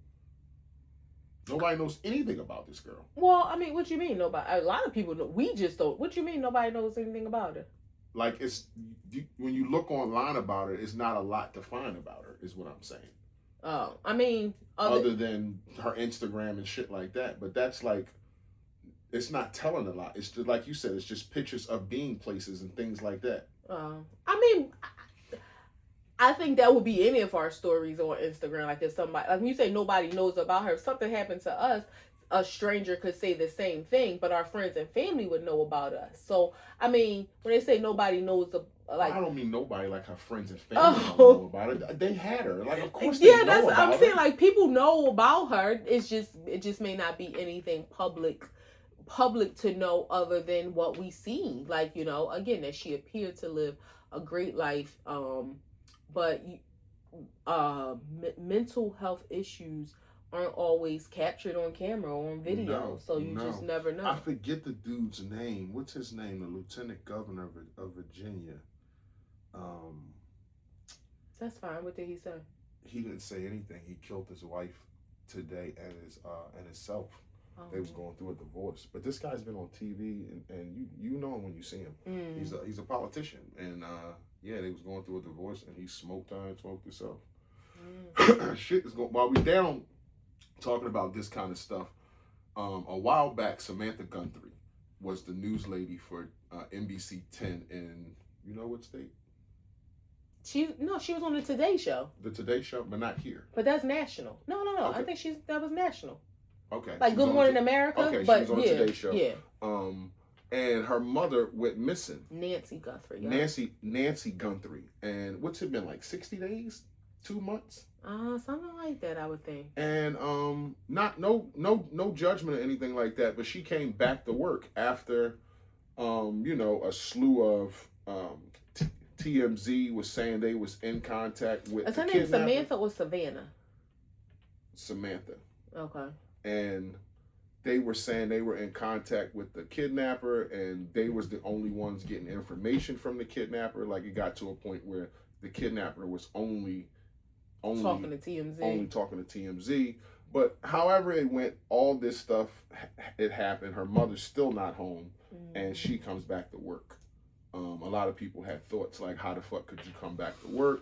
Nobody knows anything about this girl. Well, I mean, what you mean nobody? A lot of people know. We just don't. What you mean nobody knows anything about her? Like, when you look online about her, it's not a lot to find about her, is what I'm saying. Oh, I mean, other than her Instagram and shit like that. But that's like, it's not telling a lot. It's just, like you said, it's just pictures of being places and things like that. I mean, I think that would be any of our stories on Instagram. Like, if somebody, like when you say nobody knows about her, if something happened to us, a stranger could say the same thing, but our friends and family would know about us. So, I mean, when they say nobody knows, like, I don't mean nobody, like her friends and family don't know about it. They had her, like, of course they know about her. I'm saying, like, people know about her. It just may not be anything public to know other than what we see. Like, you know, again, that she appeared to live a great life. But mental health issues aren't always captured on camera or on video, so you just never know. I forget the dude's name. What's his name? The Lieutenant Governor of Virginia. That's fine. What did he say? He didn't say anything. He killed his wife today and himself. They was going through a divorce. But this guy's been on TV, and you know him when you see him. He's a politician, and yeah, they was going through a divorce, and he smoked her and smoked himself. Shit is going. While we down talking about this kind of stuff, a while back, Samantha Guthrie was the news lady for NBC 10 in, you know what state? She was on the Today Show. The Today Show, but not here. But that's national. No. Okay. I think that was national. Okay. Like Good Morning America. Okay, but she was on the Today Show. Yeah. And her mother went missing. Nancy Guthrie. Yeah. Nancy Guthrie. And what's it been, like 60 days? 2 months? Something like that, I would think. And no judgment or anything like that, but she came back to work after a slew of TMZ was saying they was in contact with Is her name Samantha or Savannah? Samantha. Okay. And they were saying they were in contact with the kidnapper, and they was the only ones getting information from the kidnapper. Like, it got to a point where the kidnapper was only talking to TMZ. But however it went, all this stuff, it happened. Her mother's still not home, and she comes back to work. A lot of people had thoughts like, how the fuck could you come back to work?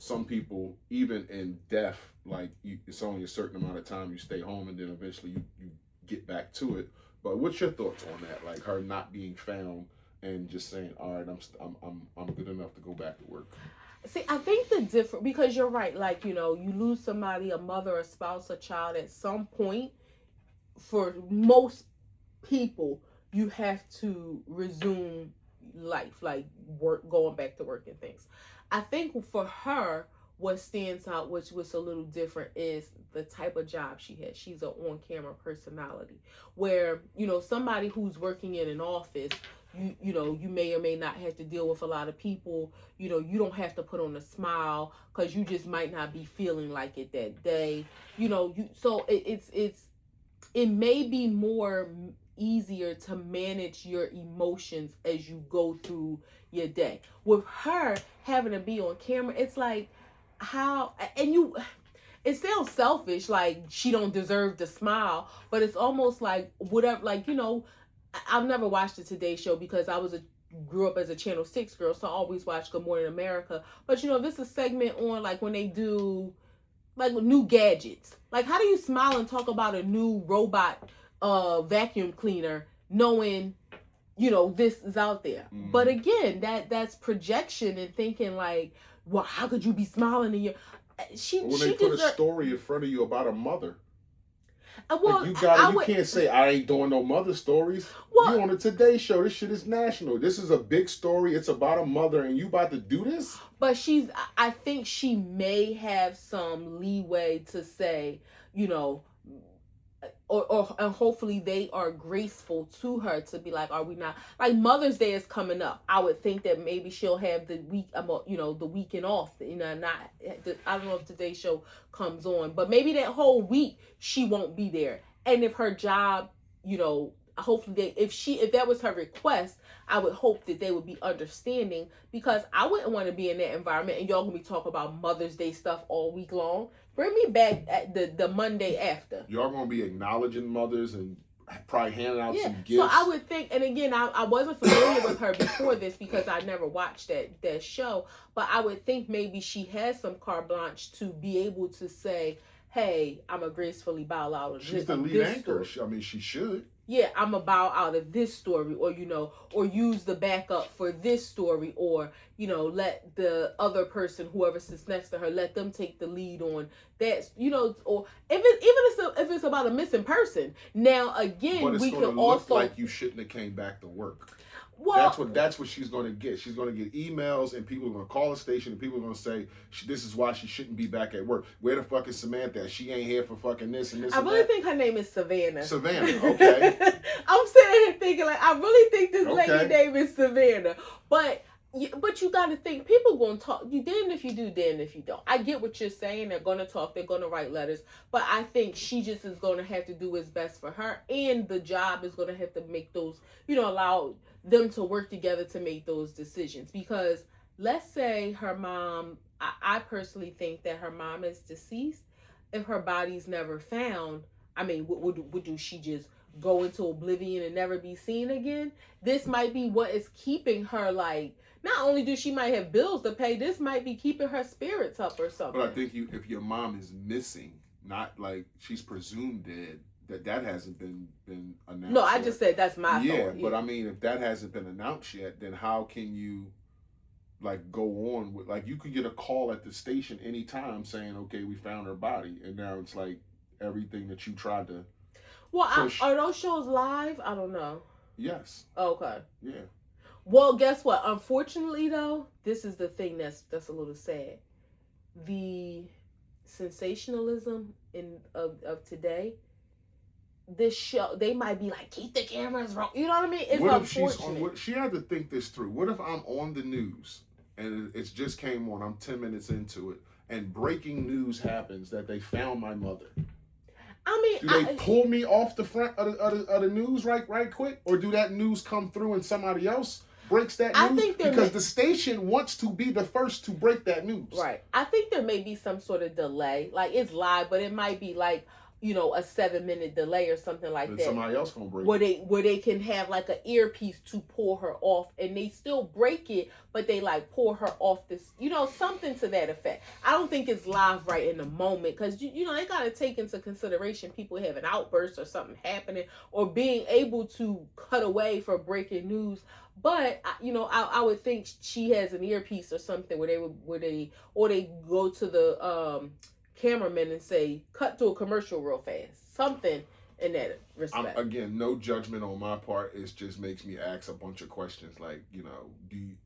Some people, even in death, like, it's only a certain amount of time you stay home, and then eventually you get back to it. But what's your thoughts on that? Like, her not being found and just saying, all right, I'm good enough to go back to work. See, I think the different, because you're right. Like, you know, you lose somebody, a mother, a spouse, a child at some point. For most people, you have to resume life, like work, going back to work and things. I think for her, what stands out, which was a little different, is the type of job she had. She's an on-camera personality, where, you know, somebody who's working in an office, you know, you may or may not have to deal with a lot of people. You know, you don't have to put on a smile because you just might not be feeling like it that day. You know, so it may be more easier to manage your emotions as you go through your day. With her having to be on camera, it's like, how, and you, it sounds selfish, like she don't deserve to smile, but it's almost like whatever, like, you know, I've never watched the Today Show because grew up as a Channel 6 girl, so I always watch Good Morning America. But you know, this is a segment on, like, when they do like new gadgets. Like, how do you smile and talk about a new robot vacuum cleaner knowing, you know, this is out there? Mm-hmm. But again, that's projection and thinking like, well, how could you be smiling in your when they put a story in front of you about a mother. Well, like you can't say I ain't doing no mother stories. Well, you on the Today Show. This shit is national. This is a big story. It's about a mother, and you about to do this? But I think she may have some leeway to say, you know, and hopefully they are graceful to her to be like, are we not, like, Mother's Day is coming up. I would think that maybe she'll have the week, you know, the weekend off, you know, I don't know if Today's Show comes on, but maybe that whole week she won't be there. And if her job, you know, hopefully if that was her request, I would hope that they would be understanding, because I wouldn't want to be in that environment and y'all gonna be talking about Mother's Day stuff all week long. Bring me back at the Monday after. Y'all gonna be acknowledging mothers and probably handing out some gifts. So I would think, and again, I wasn't familiar with her before this because I never watched that show, but I would think maybe she has some carte blanche to be able to say, hey, I'm a gracefully bow out of this. She's the lead anchor. I mean, she should. Yeah, I'm a bow out of this story, or, you know, or use the backup for this story, or, you know, let the other person, whoever sits next to her, let them take the lead on that, you know, or if it's about a missing person. Now, again, but it's we can look also like you shouldn't have came back to work. Well, that's what she's going to get. She's going to get emails, and people are going to call the station, and people are going to say, this is why she shouldn't be back at work. Where the fuck is Samantha? She ain't here for fucking this and this. I really think her name is Savannah. Savannah, okay. I'm sitting here thinking, like, I really think this lady name is Savannah. But you got to think, people going to talk. You damned if you do, damned if you don't. I get what you're saying. They're going to talk. They're going to write letters. But I think she just is going to have to do what's best for her. And the job is going to have to make those, you know, allow them to work together to make those decisions. Because let's say her mom, I personally think that her mom is deceased. If her body's never found, I mean, what do she just go into oblivion and never be seen again? This might be what is keeping her, like, not only do she might have bills to pay, this might be keeping her spirits up or something. But I think if your mom is missing, not like she's presumed dead, that hasn't been announced. No, I just said that's my thought. But I mean, if that hasn't been announced yet, then how can you, like, go on with, like, you could get a call at the station anytime saying, okay, we found her body, and now it's like everything that you tried to. Well, are those shows live? I don't know. Yes. Okay. Yeah. Well, guess what? Unfortunately, though, this is the thing that's a little sad. The sensationalism of today. This show, they might be like, keep the cameras wrong. You know what I mean? It's unfortunate. She had to think this through. What if I'm on the news and it just came on? I'm 10 minutes into it, and breaking news happens that they found my mother. I mean, do they pull me off the front of the news right quick, or do that news come through and somebody else breaks that news? I think because the station wants to be the first to break that news. Right. I think there may be some sort of delay. Like, it's live, but it might be like a 7-minute delay or something like then that. Somebody else gonna break where they can have like an earpiece to pull her off, and they still break it, but they like pull her off this, something to that effect. I don't think it's live right in the moment, because they gotta take into consideration people having outbursts or something happening, or being able to cut away for breaking news. But I would think she has an earpiece or something where they go to the cameraman and say, cut to a commercial real fast, something in that respect. Again, no judgment on my part. It just makes me ask a bunch of questions. Like,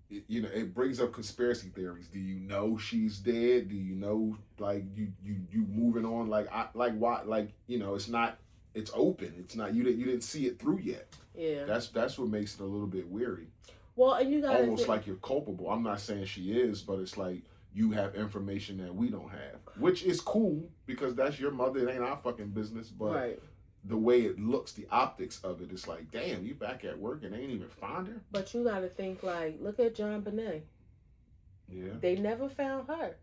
it brings up conspiracy theories. Do you know she's dead? Do you know, like, you moving on? Why? It's not. It's open. It's not. You didn't see it through yet. Yeah. That's what makes it a little bit weary. Well, and you got almost like you're culpable. I'm not saying she is, but it's like you have information that we don't have, which is cool because that's your mother. It ain't our fucking business, but. Right. The way it looks, the optics of it, it's like, damn, you back at work and they ain't even find her. But you got to think, like, look at John Bonet. Yeah. They never found her.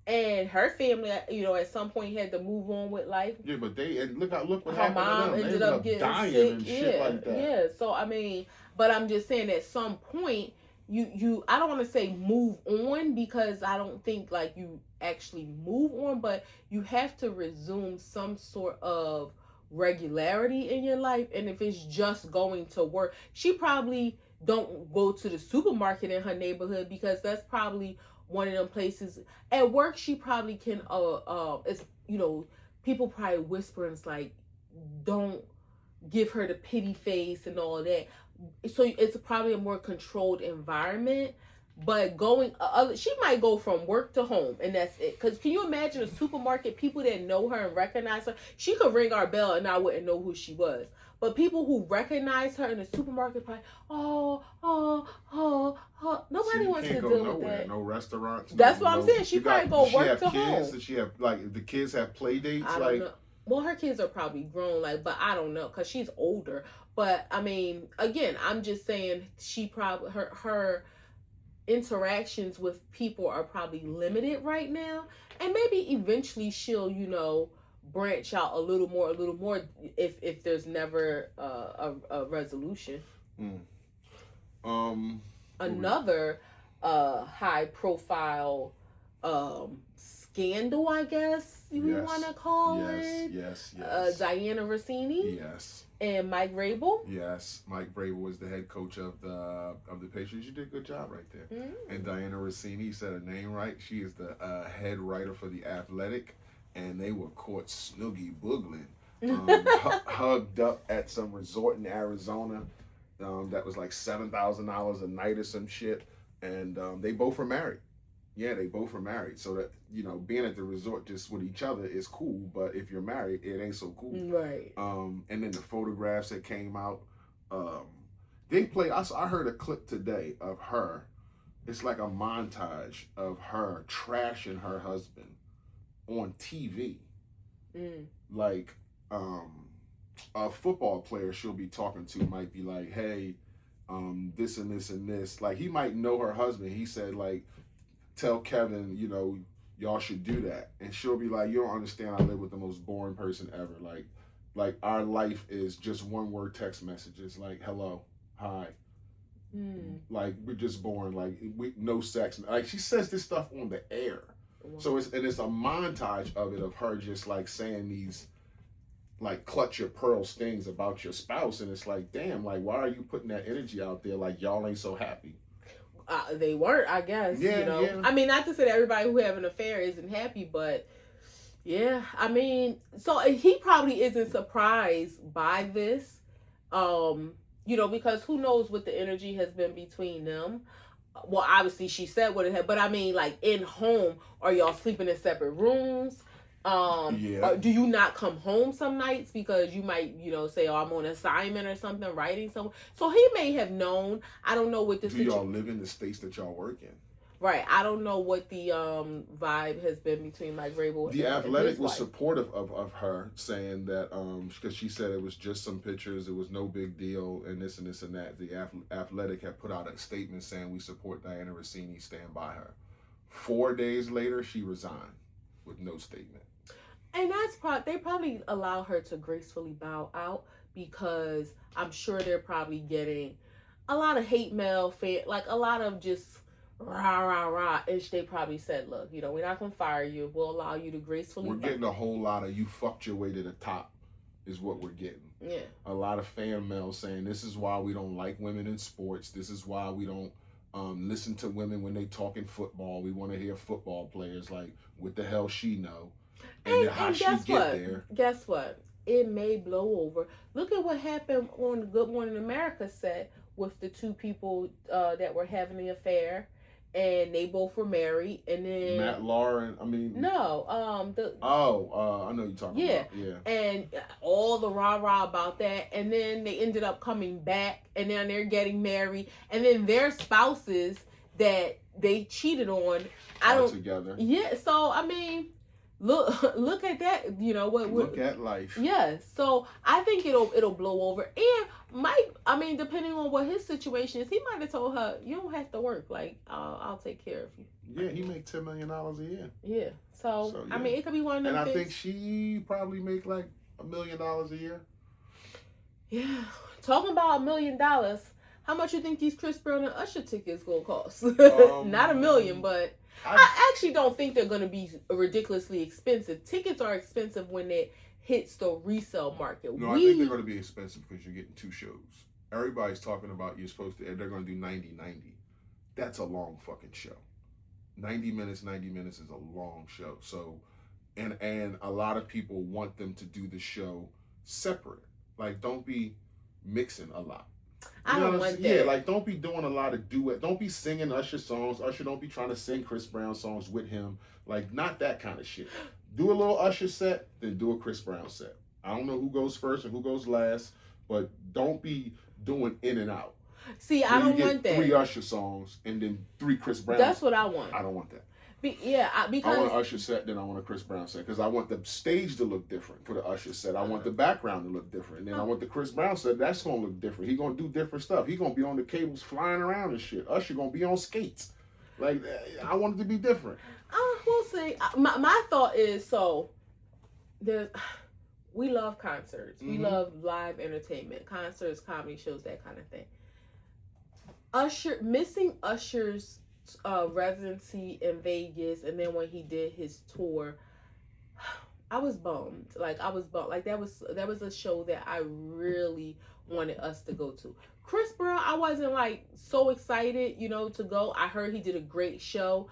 And her family, at some point had to move on with life. Yeah, but look what her happened mom to them. ended up getting dying sick. And shit like that. Yeah. So, I mean, but I'm just saying at some point, I don't want to say move on, because I don't think, like, you actually move on, but you have to resume some sort of regularity in your life. And if it's just going to work, she probably don't go to the supermarket in her neighborhood, because that's probably one of them places. At work, she probably can it's people probably whisper, and it's like, don't give her the pity face and all that. So it's probably a more controlled environment. But she might go from work to home, and that's it. Because can you imagine a supermarket, people that know her and recognize her? She could ring our bell and I wouldn't know who she was. But people who recognize her in the supermarket probably, nobody wants to deal with that. No restaurants. That's what I'm saying. She probably go work to home. Does she have, like, the kids have play dates? I don't know. Well, her kids are probably grown, but I don't know, because she's older. But I mean, again, I'm just saying she probably her interactions with people are probably limited right now, and maybe eventually she'll branch out a little more if there's never a resolution. Another high profile scandal, I guess you want to call it. Yes. Diana Rossini. Yes. And Mike Vrabel. Yes, Mike Vrabel was the head coach of the Patriots. You did a good job right there. Mm-hmm. And Diana Rossini, you said her name right. She is the head writer for The Athletic, and they were caught snoogie boogling, hugged up at some resort in Arizona. That was like $7,000 a night or some shit, and they both were married. Yeah, they both are married. So that, being at the resort just with each other is cool, but if you're married, it ain't so cool. Right. And then the photographs that came out, they play. I heard a clip today of her. It's like a montage of her trashing her husband on TV. Like, a football player she'll be talking to might be like, hey, this and this and this. Like, he might know her husband. He said, like, tell Kevin, y'all should do that. And she'll be like, you don't understand, I live with the most boring person ever. Like our life is just one word text messages, like hello, hi. Like, we're just boring, like no sex. Like, she says this stuff on the air. Wow. So it's a montage of it, of her just like saying these like clutch your pearls things about your spouse, and it's like, damn, like, why are you putting that energy out there like y'all ain't so happy? They weren't, I guess. Yeah. I mean, not to say that everybody who have an affair isn't happy, but yeah, I mean, so he probably isn't surprised by this, because who knows what the energy has been between them. Well, obviously she said what it had, but I mean, like, in home, are y'all sleeping in separate rooms? Do you not come home some nights because you might, say, oh, I'm on assignment or something, writing somewhere. So he may have known. I don't know what the situation. Do y'all live in the states that y'all work in? Right. I don't know what the vibe has been between Mike Vrabel and Athletic was supportive of her, saying that because she said it was just some pictures, it was no big deal, and this and this and that. The Athletic had put out a statement saying we support Diana Rossini, stand by her. 4 days later, she resigned with no statement. And they probably allow her to gracefully bow out because I'm sure they're probably getting a lot of hate mail, like a lot of just rah rah rah. And they probably said, "Look, we're not gonna fire you. We'll allow you to gracefully." We're getting a whole lot of "you fucked your way to the top," is what we're getting. Yeah. A lot of fan mail saying this is why we don't like women in sports. This is why we don't listen to women when they talking football. We want to hear football players. Like, what the hell she know? And then how she get there. Guess what? It may blow over. Look at what happened on the Good Morning America set with the two people that were having the affair, and they both were married. And then Matt Lauren, I mean, no, I know you're talking about. Yeah, and all the rah rah about that, and then they ended up coming back, and then they're getting married, and then their spouses that they cheated on, together. Yeah, so I mean. Look at that. Look at life. Yes. So I think it'll blow over. And depending on what his situation is, he might have told her, "You don't have to work. Like, I'll take care of you." Yeah, he make $10 million a year. Yeah. So yeah. It could be one of them. And I think she probably make like $1 million a year. Yeah. Talking about $1 million, how much you think these Chris Brown and Usher tickets gonna cost? Not $1 million, but. I actually don't think they're going to be ridiculously expensive. Tickets are expensive when it hits the resale market. No, I think they're going to be expensive because you're getting two shows. Everybody's talking about they're going to do 90. That's a long fucking show. 90 minutes is a long show. So, and a lot of people want them to do the show separate. Like, don't be mixing a lot. I don't want that. Yeah, like, don't be doing a lot of duet. Don't be singing Usher songs. Usher don't be trying to sing Chris Brown songs with him. Like, not that kind of shit. Do a little Usher set, then do a Chris Brown set. I don't know who goes first and who goes last, but don't be doing in and out. See, I don't want that. 3 Usher songs and then 3 Chris Brown. That's what I want. I don't want that. Because I want an Usher set, then I want a Chris Brown set, because I want the stage to look different for the Usher set. I want the background to look different, and then I want the Chris Brown set. That's gonna look different. He gonna do different stuff. He gonna be on the cables flying around and shit. Usher gonna be on skates. Like, I want it to be different. We'll see. My thought is, so we love concerts. Mm-hmm. We love live entertainment, concerts, comedy shows, that kind of thing. Missing Usher's residency in Vegas, and then when he did his tour, I was bummed. Like, that was a show that I really wanted us to go to. Chris Brown, I wasn't like so excited, to go. I heard he did a great show.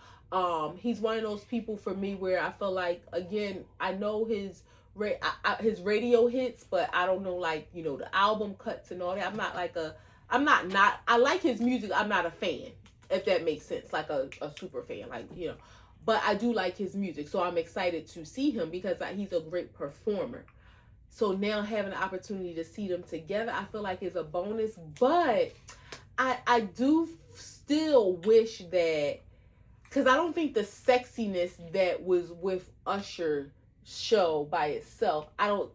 He's one of those people for me where I feel like, again, I know his radio hits, but I don't know, like, the album cuts and all that. I like his music. I'm not a fan, if that makes sense, like a super fan, like, but I do like his music, so I'm excited to see him because he's a great performer. So now having the opportunity to see them together, I feel like is a bonus, but I do still wish that, because I don't think the sexiness that was with Usher show by itself,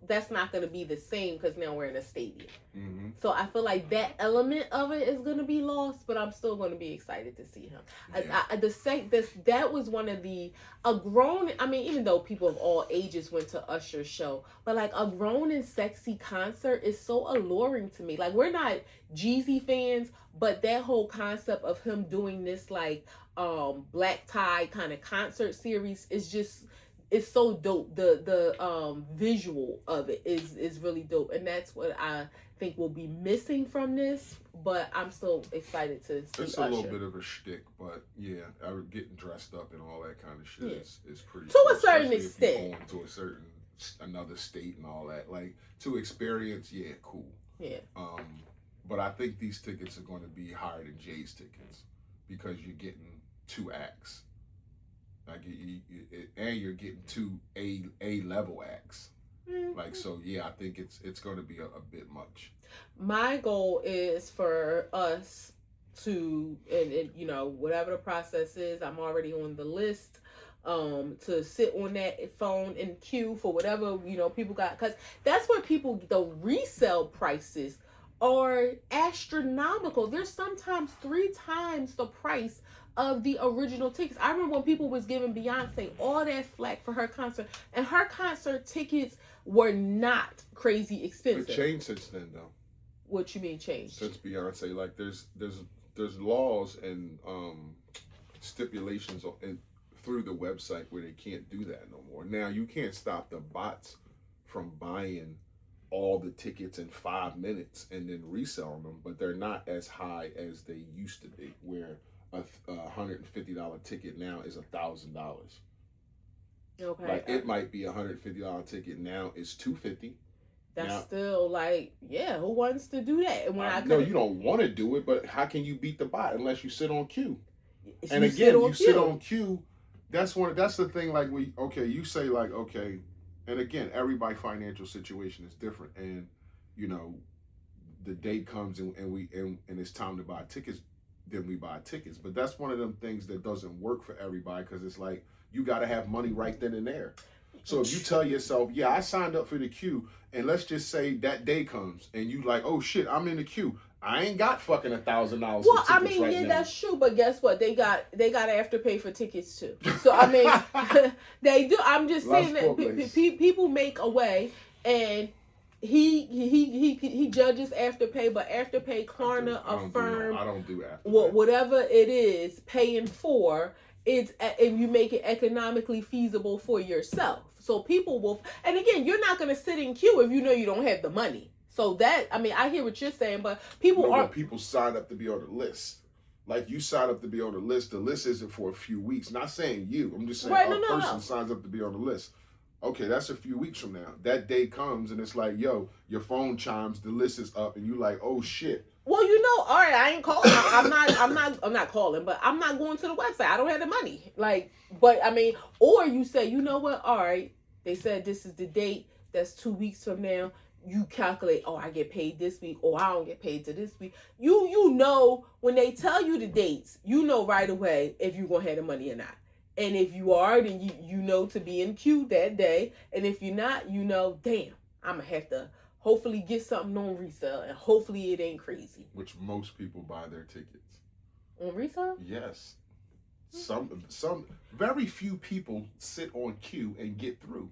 that's not going to be the same because now we're in a stadium. Mm-hmm. So I feel like that element of it is going to be lost, but I'm still going to be excited to see him. Yeah. That was one of even though people of all ages went to Usher's show, but like a grown and sexy concert is so alluring to me. Like, we're not Jeezy fans, but that whole concept of him doing this like black tie kind of concert series is just, it's so dope. The visual of it is really dope, and that's what I think will be missing from this. But I'm still excited to see It's a little bit of a shtick, but yeah, getting dressed up and all that kind of shit is pretty to cool, a certain extent. Going to another state and all that, like, to experience, cool. Yeah. But I think these tickets are going to be higher than Jay's tickets because you're getting 2 acts. Like, and you're getting 2 A level acts. Mm-hmm. Like, so yeah, I think it's going to be a bit much. My goal is for us to, and whatever the process is, I'm already on the list, to sit on that phone and queue for whatever people got, because that's where the resale prices are astronomical. There's sometimes 3 times the price of the original tickets. I remember when people was giving Beyonce all that flack for her concert, and her concert tickets were not crazy expensive. It changed since then, though. What you mean changed? Since Beyonce, like there's laws and stipulations through the website where they can't do that no more. Now you can't stop the bots from buying all the tickets in 5 minutes and then reselling them, but they're not as high as they used to be, where a $150 ticket now is $1,000. Okay. Like it might be $150 ticket now is $250. That's now, still like, yeah, who wants to do that? And when no, you don't want to do it, but how can you beat the bot unless you sit on queue? And you again, you sit on queue. That's the thing. Like you say like, okay, and again, everybody's financial situation is different, and you know, the date comes and it's time to buy tickets, then we buy tickets. But that's one of them things that doesn't work for everybody, because it's like you got to have money right then and there. So if you tell yourself, yeah, I signed up for the queue, and let's just say that day comes and you like, oh shit, I'm in the queue. I ain't got fucking $1,000. Well, I mean, right, yeah, now. That's true, but guess what? They got Afterpay for tickets too. So I mean, they do. I'm just saying that people make a way, and he judges Afterpay, but Afterpay, Klarna, Affirm, I don't do Afterpay. Whatever it is, paying for it's, and you make it economically feasible for yourself. So people will, and again, you're not going to sit in queue if you know you don't have the money. So that, I mean, I hear what you're saying, but people sign up to be on the list. Like you sign up to be on the list isn't for a few weeks. Not saying you. I'm just saying a person signs up to be on the list. Okay, that's a few weeks from now. That day comes and it's like, yo, your phone chimes, the list is up, and you like, oh shit. Well, you know, all right, I ain't calling. I'm not calling, but I'm not going to the website. I don't have the money. Like, but I mean, or you say, you know what? All right, they said this is the date. That's 2 weeks from now. You calculate, oh, I get paid this week, or I don't get paid to this week. You know, when they tell you the dates, you know right away if you're going to have the money or not. And if you are, then you know to be in queue that day. And if you're not, you know, damn, I'm going to have to hopefully get something on resale, and hopefully it ain't crazy. Which most people buy their tickets. On resale? Yes. Some very few people sit on queue and get through.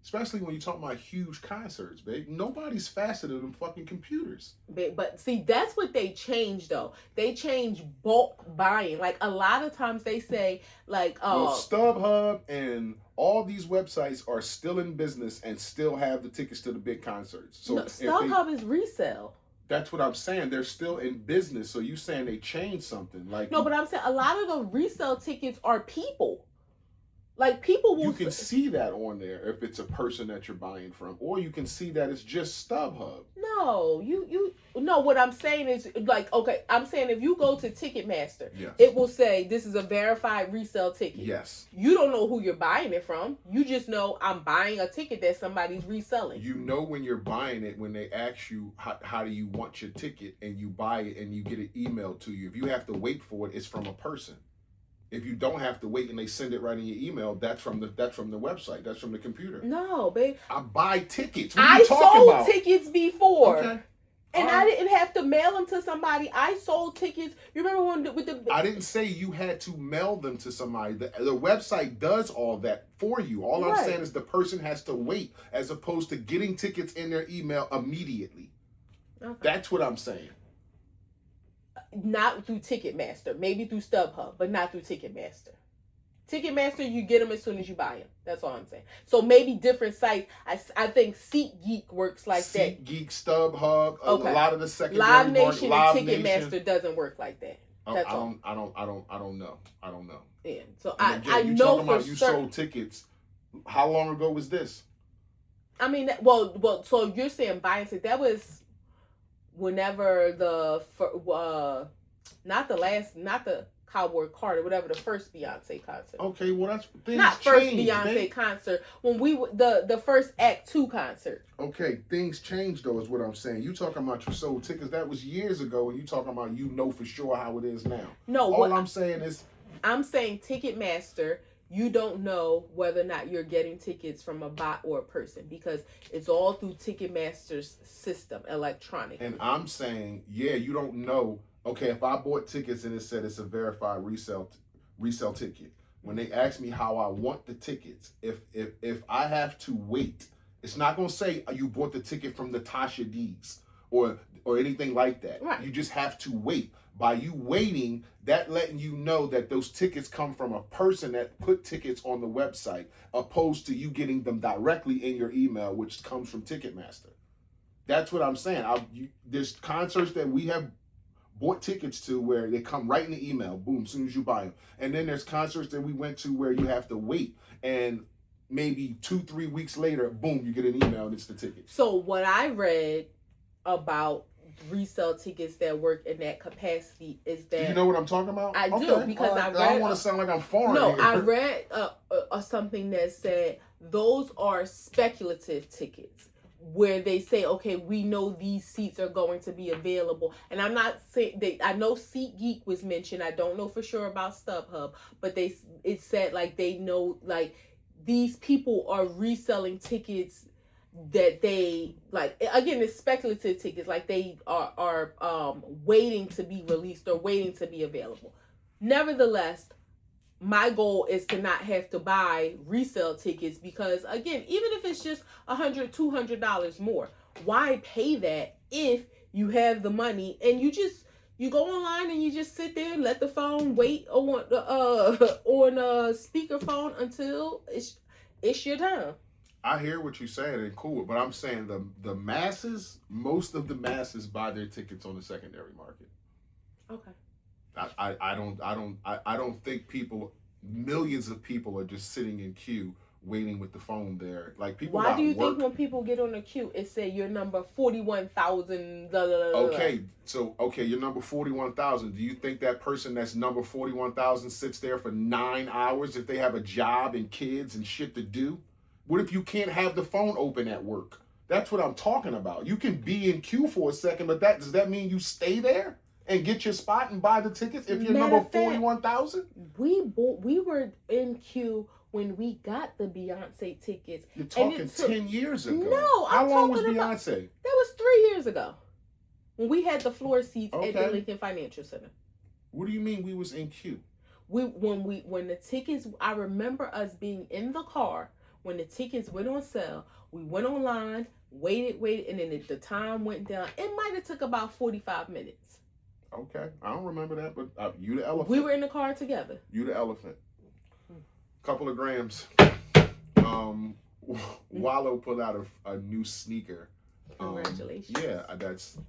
Especially when you talk about huge concerts, babe. Nobody's faster than them fucking computers. But see, that's what they changed, though. They changed bulk buying. Like, a lot of times they say, like... StubHub and all these websites are still in business and still have the tickets to the big concerts. So StubHub is resale. That's what I'm saying. They're still in business. So you saying they changed something. Like no, but I'm saying a lot of the resale tickets are people. Like, people will... You can see that on there if it's a person that you're buying from. Or you can see that it's just StubHub. No, no, what I'm saying is, like, okay, I'm saying if you go to Ticketmaster, yes, it will say this is a verified resale ticket. Yes. You don't know who you're buying it from. You just know I'm buying a ticket that somebody's reselling. You know when you're buying it, when they ask you, how do you want your ticket, and you buy it and you get it emailed to you. If you have to wait for it, it's from a person. If you don't have to wait and they send it right in your email, that's from the website. That's from the computer. No, babe. I buy tickets. What are you talking about? I sold tickets before. Okay. And I didn't have to mail them to somebody. I sold tickets. You remember when with the... I didn't say you had to mail them to somebody. The website does all that for you. All I'm saying is the person has to wait, as opposed to getting tickets in their email immediately. Okay. That's what I'm saying. Not through Ticketmaster, maybe through StubHub, but not through Ticketmaster. Ticketmaster, you get them as soon as you buy them. That's all I'm saying. So maybe different sites. I think SeatGeek works like that. SeatGeek, StubHub, a lot of the secondary Live Nation and Ticketmaster doesn't work like that. That's all. I don't know. Yeah. So again, I know for you sold tickets. How long ago was this? I mean, well. So you're saying buying tickets? That was whenever not the Cowboy Carter, whatever, the first Beyonce concert. Okay, well that's things not changed, first Beyonce concert, when the first Act 2 concert. Okay, things changed though, is what I'm saying. You talking about you sold tickets, that was years ago, and you talking about you know for sure how it is now. No, all I'm saying is, I'm saying Ticketmaster. You don't know whether or not you're getting tickets from a bot or a person, because it's all through Ticketmaster's system, electronic. And I'm saying, yeah, you don't know Okay, if I bought tickets and it said it's a verified resale ticket, when they ask me how I want the tickets, if I have to wait, it's not gonna say you bought the ticket from Natasha Dees or anything like that. Right. You just have to wait. By you waiting, that letting you know that those tickets come from a person that put tickets on the website, opposed to you getting them directly in your email, which comes from Ticketmaster. That's what I'm saying. There's concerts that we have bought tickets to where they come right in the email, boom, as soon as you buy them. And then there's concerts that we went to where you have to wait, and maybe 2-3 weeks later, boom, you get an email and it's the ticket. So what I read about resale tickets that work in that capacity is that... Do you know what I'm talking about? I do, because I read... I don't want to sound like I'm foreign. No, here. I read something that said those are speculative tickets, where they say, okay, we know these seats are going to be available. And I'm not saying I know SeatGeek was mentioned. I don't know for sure about StubHub, but it said like they know like these people are reselling tickets that they like. Again, it's speculative tickets, like they are waiting to be released or waiting to be available. Nevertheless, my goal is to not have to buy resale tickets, because again, even if it's just $100, $200 more, why pay that if you have the money and you go online and you just sit there and let the phone wait on speakerphone until it's your time. I hear what you're saying, and cool, but I'm saying the masses, most of the masses buy their tickets on the secondary market. Okay. I don't think millions of people are just sitting in queue waiting with the phone there. Like people. Why do you think when people get on the queue, it say your number 41,000? Okay, so your number 41,000. Do you think that person that's number 41,000 sits there for 9 hours if they have a job and kids and shit to do? What if you can't have the phone open at work? That's what I'm talking about. You can be in queue for a second, but does that mean you stay there and get your spot and buy the tickets if you're number 41,000? We were in queue when we got the Beyonce tickets. You're talking 10 years ago. No, how long was Beyonce? That was 3 years ago when we had the floor seats at the Lincoln Financial Center. What do you mean we was in queue? When the tickets, I remember us being in the car when the tickets went on sale. We went online, waited, and then the time went down. It might have took about 45 minutes. Okay, I don't remember that, but you the elephant. We were in the car together. You the elephant. Couple of grams. Wallow put out a new sneaker. Congratulations.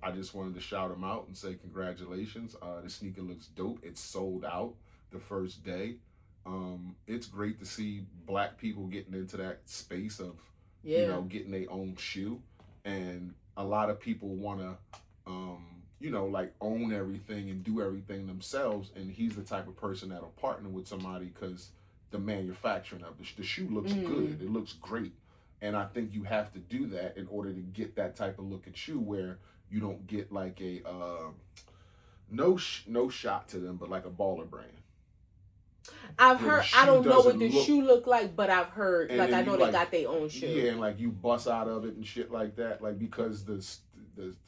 I just wanted to shout him out and say congratulations. The sneaker looks dope. It's sold out the first day. It's great to see black people getting into that space of getting their own shoe, and a lot of people want to like own everything and do everything themselves, and he's the type of person that'll partner with somebody because the manufacturing of the shoe looks good. It looks great, and I think you have to do that in order to get that type of looking shoe where you don't get like a no shot to them, but like a baller brand. I've heard. I don't know what the shoe look like, but I've heard. Like I know they got their own shoe. Yeah, and like you bust out of it and shit like that, like because the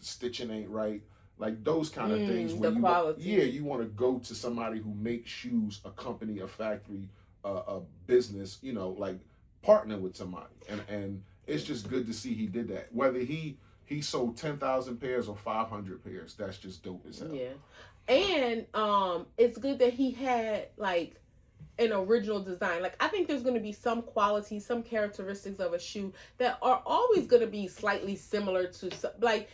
stitching ain't right. Like those kind of things. Where the quality. You want to go to somebody who makes shoes, a company, a factory, a business. Like partner with somebody, and it's just good to see he did that. Whether he sold 10,000 pairs or 500 pairs, that's just dope as hell. Yeah, and it's good that he had like an original design. Like I think there's going to be some qualities, some characteristics of a shoe that are always going to be slightly similar to like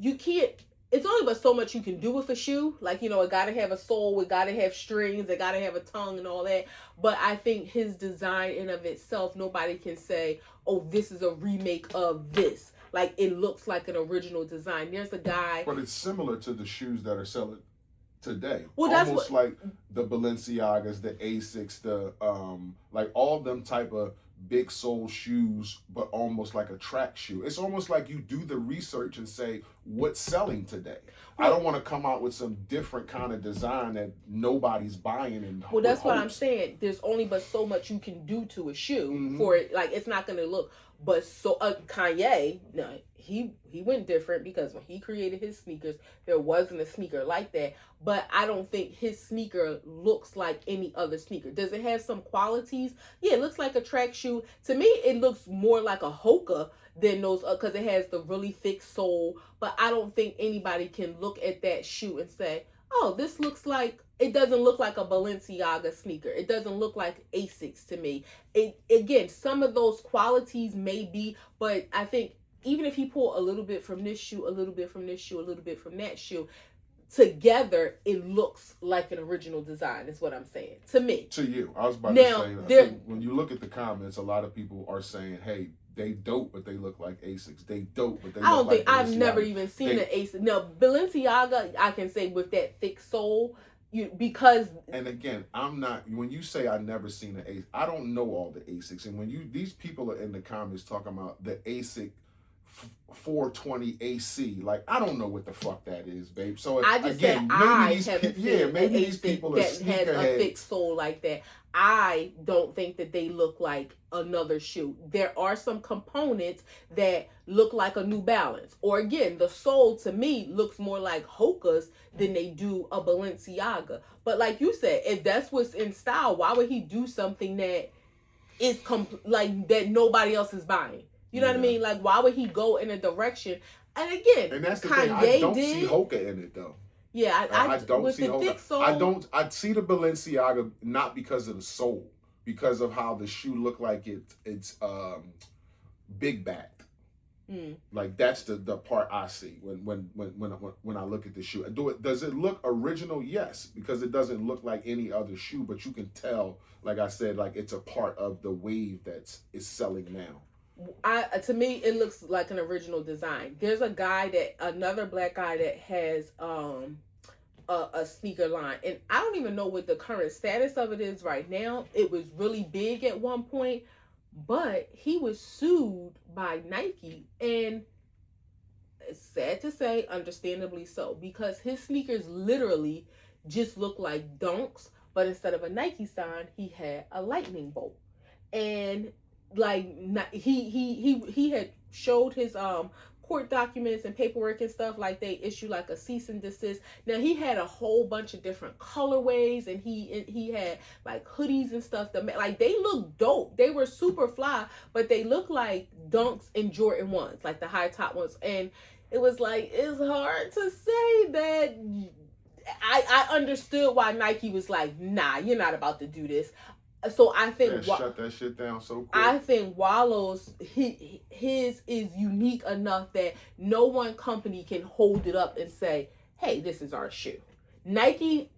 you can't. It's only but so much you can do with a shoe. Like, it got to have a sole, it got to have strings, it got to have a tongue and all that. But I think his design in of itself, nobody can say, oh, this is a remake of this. Like, it looks like an original design. There's a guy. But it's similar to the shoes that are selling today. Well, that's almost like the Balenciagas, the Asics, the like all them type of big sole shoes, but almost like a track shoe. It's almost like you do the research and say what's selling today. I don't want to come out with some different kind of design that nobody's buying. That's what I'm saying. There's only but so much you can do to a shoe for it. Like it's not going to look But so Kanye, no, he went different because when he created his sneakers, there wasn't a sneaker like that. But I don't think his sneaker looks like any other sneaker. Does it have some qualities? Yeah, it looks like a track shoe. To me, it looks more like a Hoka than those because it has the really thick sole. But I don't think anybody can look at that shoe and say, oh, this looks like, it doesn't look like a Balenciaga sneaker. It doesn't look like Asics to me. It again, some of those qualities may be, but I think even if he pull a little bit from this shoe, a little bit from this shoe, a little bit from that shoe, together it looks like an original design is what I'm saying to me. To you, I was about to say, when you look at the comments, a lot of people are saying, hey, they dope, but they look like Asics. They dope, but they look like I don't think I've never even seen an Asics. No, Balenciaga, I can say with that thick sole, because. And again, I'm not. When you say I never seen an Asics, I don't know all the Asics. And when these people are in the comments talking about the Asic 420 AC, like I don't know what the fuck that is, babe. So I just again, maybe these people are that has a thick sole like that. I don't think that they look like another shoe. There are some components that look like a New Balance, or again, the sole to me looks more like Hoka's than they do a Balenciaga. But like you said, if that's what's in style, why would he do something that is like that nobody else is buying? You know what I mean? Like, why would he go in a direction? And again, and that's the thing. I don't see Hoka in it though. Yeah, I don't see Hoka. I see the Balenciaga not because of the sole, because of how the shoe look like it's big backed. Like that's the part I see when I look at the shoe. Does it look original? Yes, because it doesn't look like any other shoe, but you can tell, like I said, like it's a part of the wave is selling now. To me it looks like an original design. There's another black guy that has a sneaker line, and I don't even know what the current status of it is right now. It was really big at one point, but he was sued by Nike, and it's sad to say, understandably so, because his sneakers literally just look like Dunks, but instead of a Nike sign he had a lightning bolt. And like he had showed his court documents and paperwork and stuff, like they issue like a cease and desist. Now he had a whole bunch of different colorways, and he had like hoodies and stuff that like they look dope. They were super fly, but they look like Dunks and Jordan 1s, like the high top ones. And it was like, it's hard to say that I understood why Nike was like, nah, you're not about to do this. So I think shut that shit down so quick. I think Wallow's his is unique enough that no one company can hold it up and say, "Hey, this is our shoe." Nike,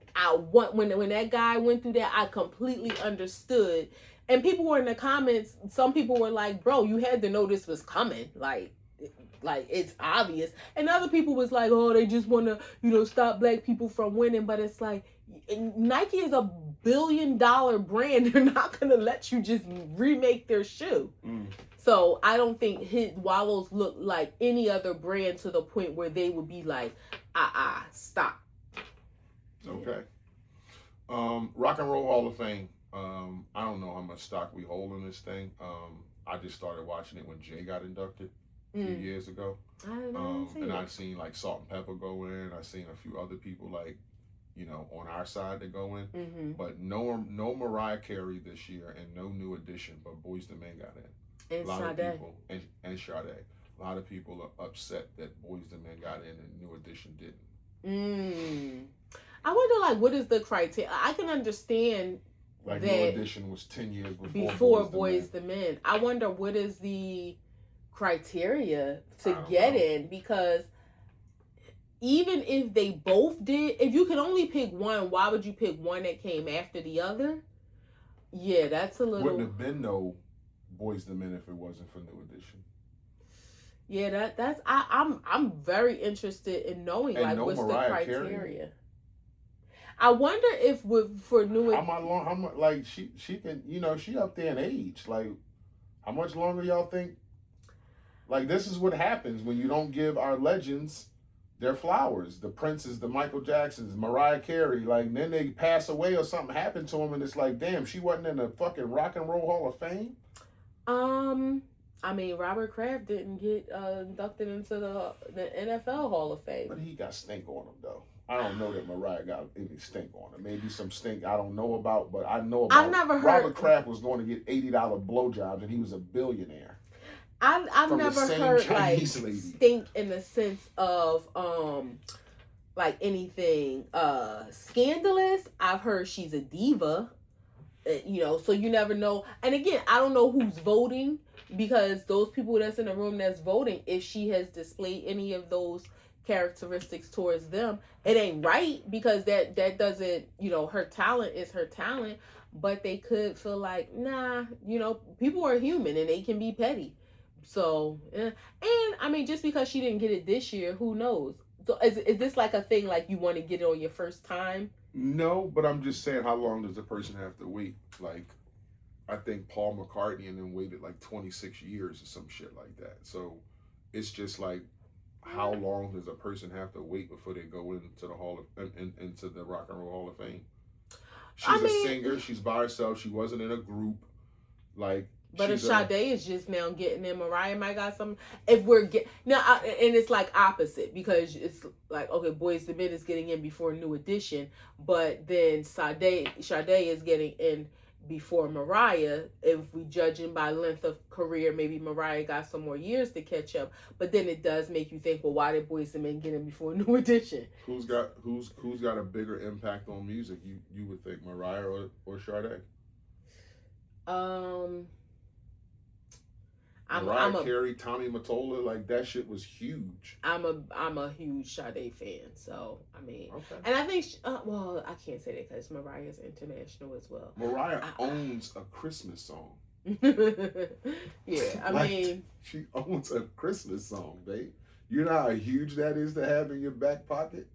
when that guy went through that, I completely understood. And people were in the comments. Some people were like, "Bro, you had to know this was coming." Like it's obvious. And other people was like, "Oh, they just want to, stop black people from winning." But it's like, Nike is a $1 billion brand. They're not going to let you just remake their shoe. So I don't think his Wallows look like any other brand to the point where they would be like, stop. Okay. Rock and Roll Hall of Fame. I don't know how much stock we hold in this thing. I just started watching it when Jay got inducted a few years ago. And I've seen like Salt and Pepper go in. I've seen a few other people like, on our side that go in, but no Mariah Carey this year, and no New Edition, but Boyz II Men got in. And a lot Sade. of people, and Sade. A lot of people are upset that Boyz II Men got in and New Edition didn't. I wonder, like, what is the criteria? I can understand like that New Edition was 10 years before Boyz II Men. I wonder what is the criteria to get in, because even if they both did, if you could only pick one, why would you pick one that came after the other? Yeah, that's a little. Wouldn't have been no Boyz II Men if it wasn't for New Edition. Yeah, that's I'm very interested in knowing, and like, what's Mariah the criteria. Carey. I wonder if for New Edition, how much like she can, she up there in age. Like, how much longer y'all think? Like, this is what happens when you don't give our legends their flowers. The Princes, the Michael Jacksons, Mariah Carey, like, then they pass away or something happened to them, and it's like, damn, she wasn't in the fucking Rock and Roll Hall of Fame? I mean, Robert Kraft didn't get inducted into the NFL Hall of Fame. But he got stink on him, though. I don't know that Mariah got any stink on her. Maybe some stink I don't know about, but I know about. I've never heard Robert Kraft was going to get $80 blowjobs, and he was a billionaire. I've never heard like stink in the sense of like anything scandalous. I've heard she's a diva, you know, so you never know. And again, I don't know who's voting, because those people that's in the room that's voting, if she has displayed any of those characteristics towards them, it ain't right, because that doesn't, you know, her talent is her talent, but they could feel like, nah, you know, people are human and they can be petty. So, and I mean, just because she didn't get it this year, who knows? So is this like a thing, like you want to get it on your first time? No, but I'm just saying, how long does a person have to wait? Like, I think Paul McCartney and then waited like 26 years or some shit like that. So it's just like, how long does a person have to wait before they go into the into the Rock and Roll Hall of Fame? She's a singer. She's by herself. She wasn't in a group. Like, but if Sade is just now getting in, Mariah might got some. If we're and it's like opposite, because it's like, okay, Boyz II Men is getting in before New Edition, but then Sade is getting in before Mariah. If we judging by length of career, maybe Mariah got some more years to catch up. But then it does make you think, well, why did Boyz II Men get in before New Edition? Who's got a bigger impact on music? You would think Mariah or Sade? Mariah Carey, Tommy Mottola, like that shit was huge. I'm a huge Sade fan, so I mean, okay. And I think well, I can't say that because Mariah is international as well. Mariah owns a Christmas song. Yeah, I mean, she owns a Christmas song, babe. You know how huge that is to have in your back pocket?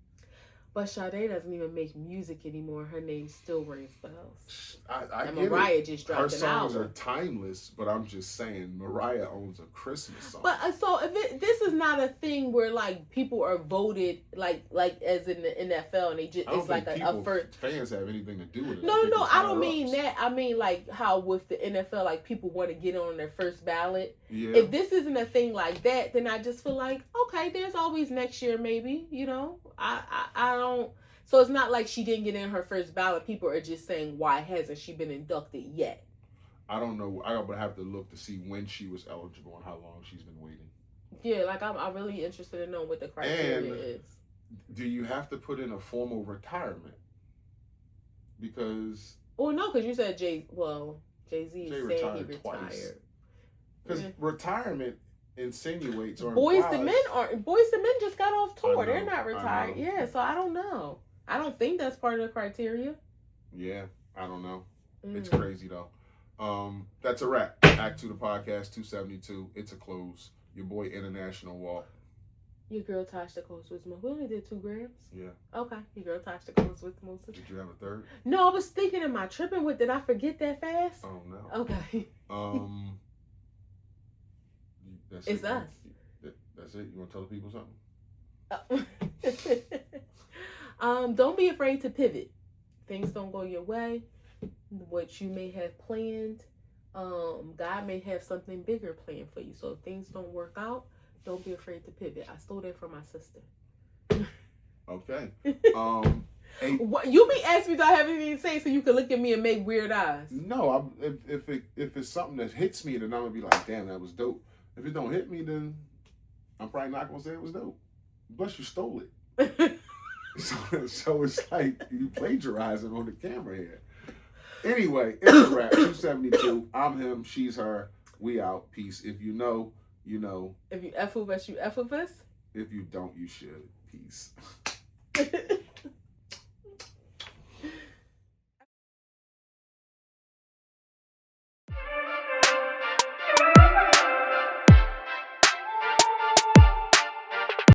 But Sade doesn't even make music anymore. Her name still rings bells. I and get Mariah it. Just dropped her an album. songs are timeless, but I'm just saying Mariah owns a Christmas song. But so if this is not a thing where like people are voted like as in the NFL and they just it's like a first fans have anything to do with it. No, I don't mean that. I mean like how with the NFL like people want to get on their first ballot. Yeah. If this isn't a thing like that, then I just feel like okay, there's always next year maybe. You know, I don't. So it's not like she didn't get in her first ballot. People are just saying, why hasn't she been inducted yet? I don't know. I would have to look to see when she was eligible and how long she's been waiting. Yeah, like I'm really interested in knowing what the criteria is. Do you have to put in a formal retirement? Because... Well, no, because you said Jay-Z is saying he retired. Because retirement insinuates or Boyz II Men just got off tour. They're not retired. Yeah, so I don't know. I don't think that's part of the criteria. Yeah, I don't know. It's crazy though. That's a wrap. Act 2 the podcast 272. It's a close. Your boy International Walk. Your girl Tosh the Coast with Mo. We only did 2 grams. Yeah. Okay. Your girl Tosh the Coast with Mo. Did you have a third? No, I was thinking, am I tripping with? Did I forget that fast? Oh no. Okay. It's us. That's it. You want to tell the people something? Don't be afraid to pivot. Things don't go your way. What you may have planned, God may have something bigger planned for you. So if things don't work out, don't be afraid to pivot. I stole that from my sister. Okay. You be asking me, do I have anything to say so you can look at me and make weird eyes? No, if it's something that hits me, then I'm gonna be like, damn, that was dope. If it don't hit me, then I'm probably not gonna say it was dope. Plus, you stole it. so it's like you plagiarizing on the camera here. Anyway, it's a wrap. 272. I'm him. She's her. We out. Peace. If you know, you know. If you F with us, you F with us. If you don't, you should. Peace.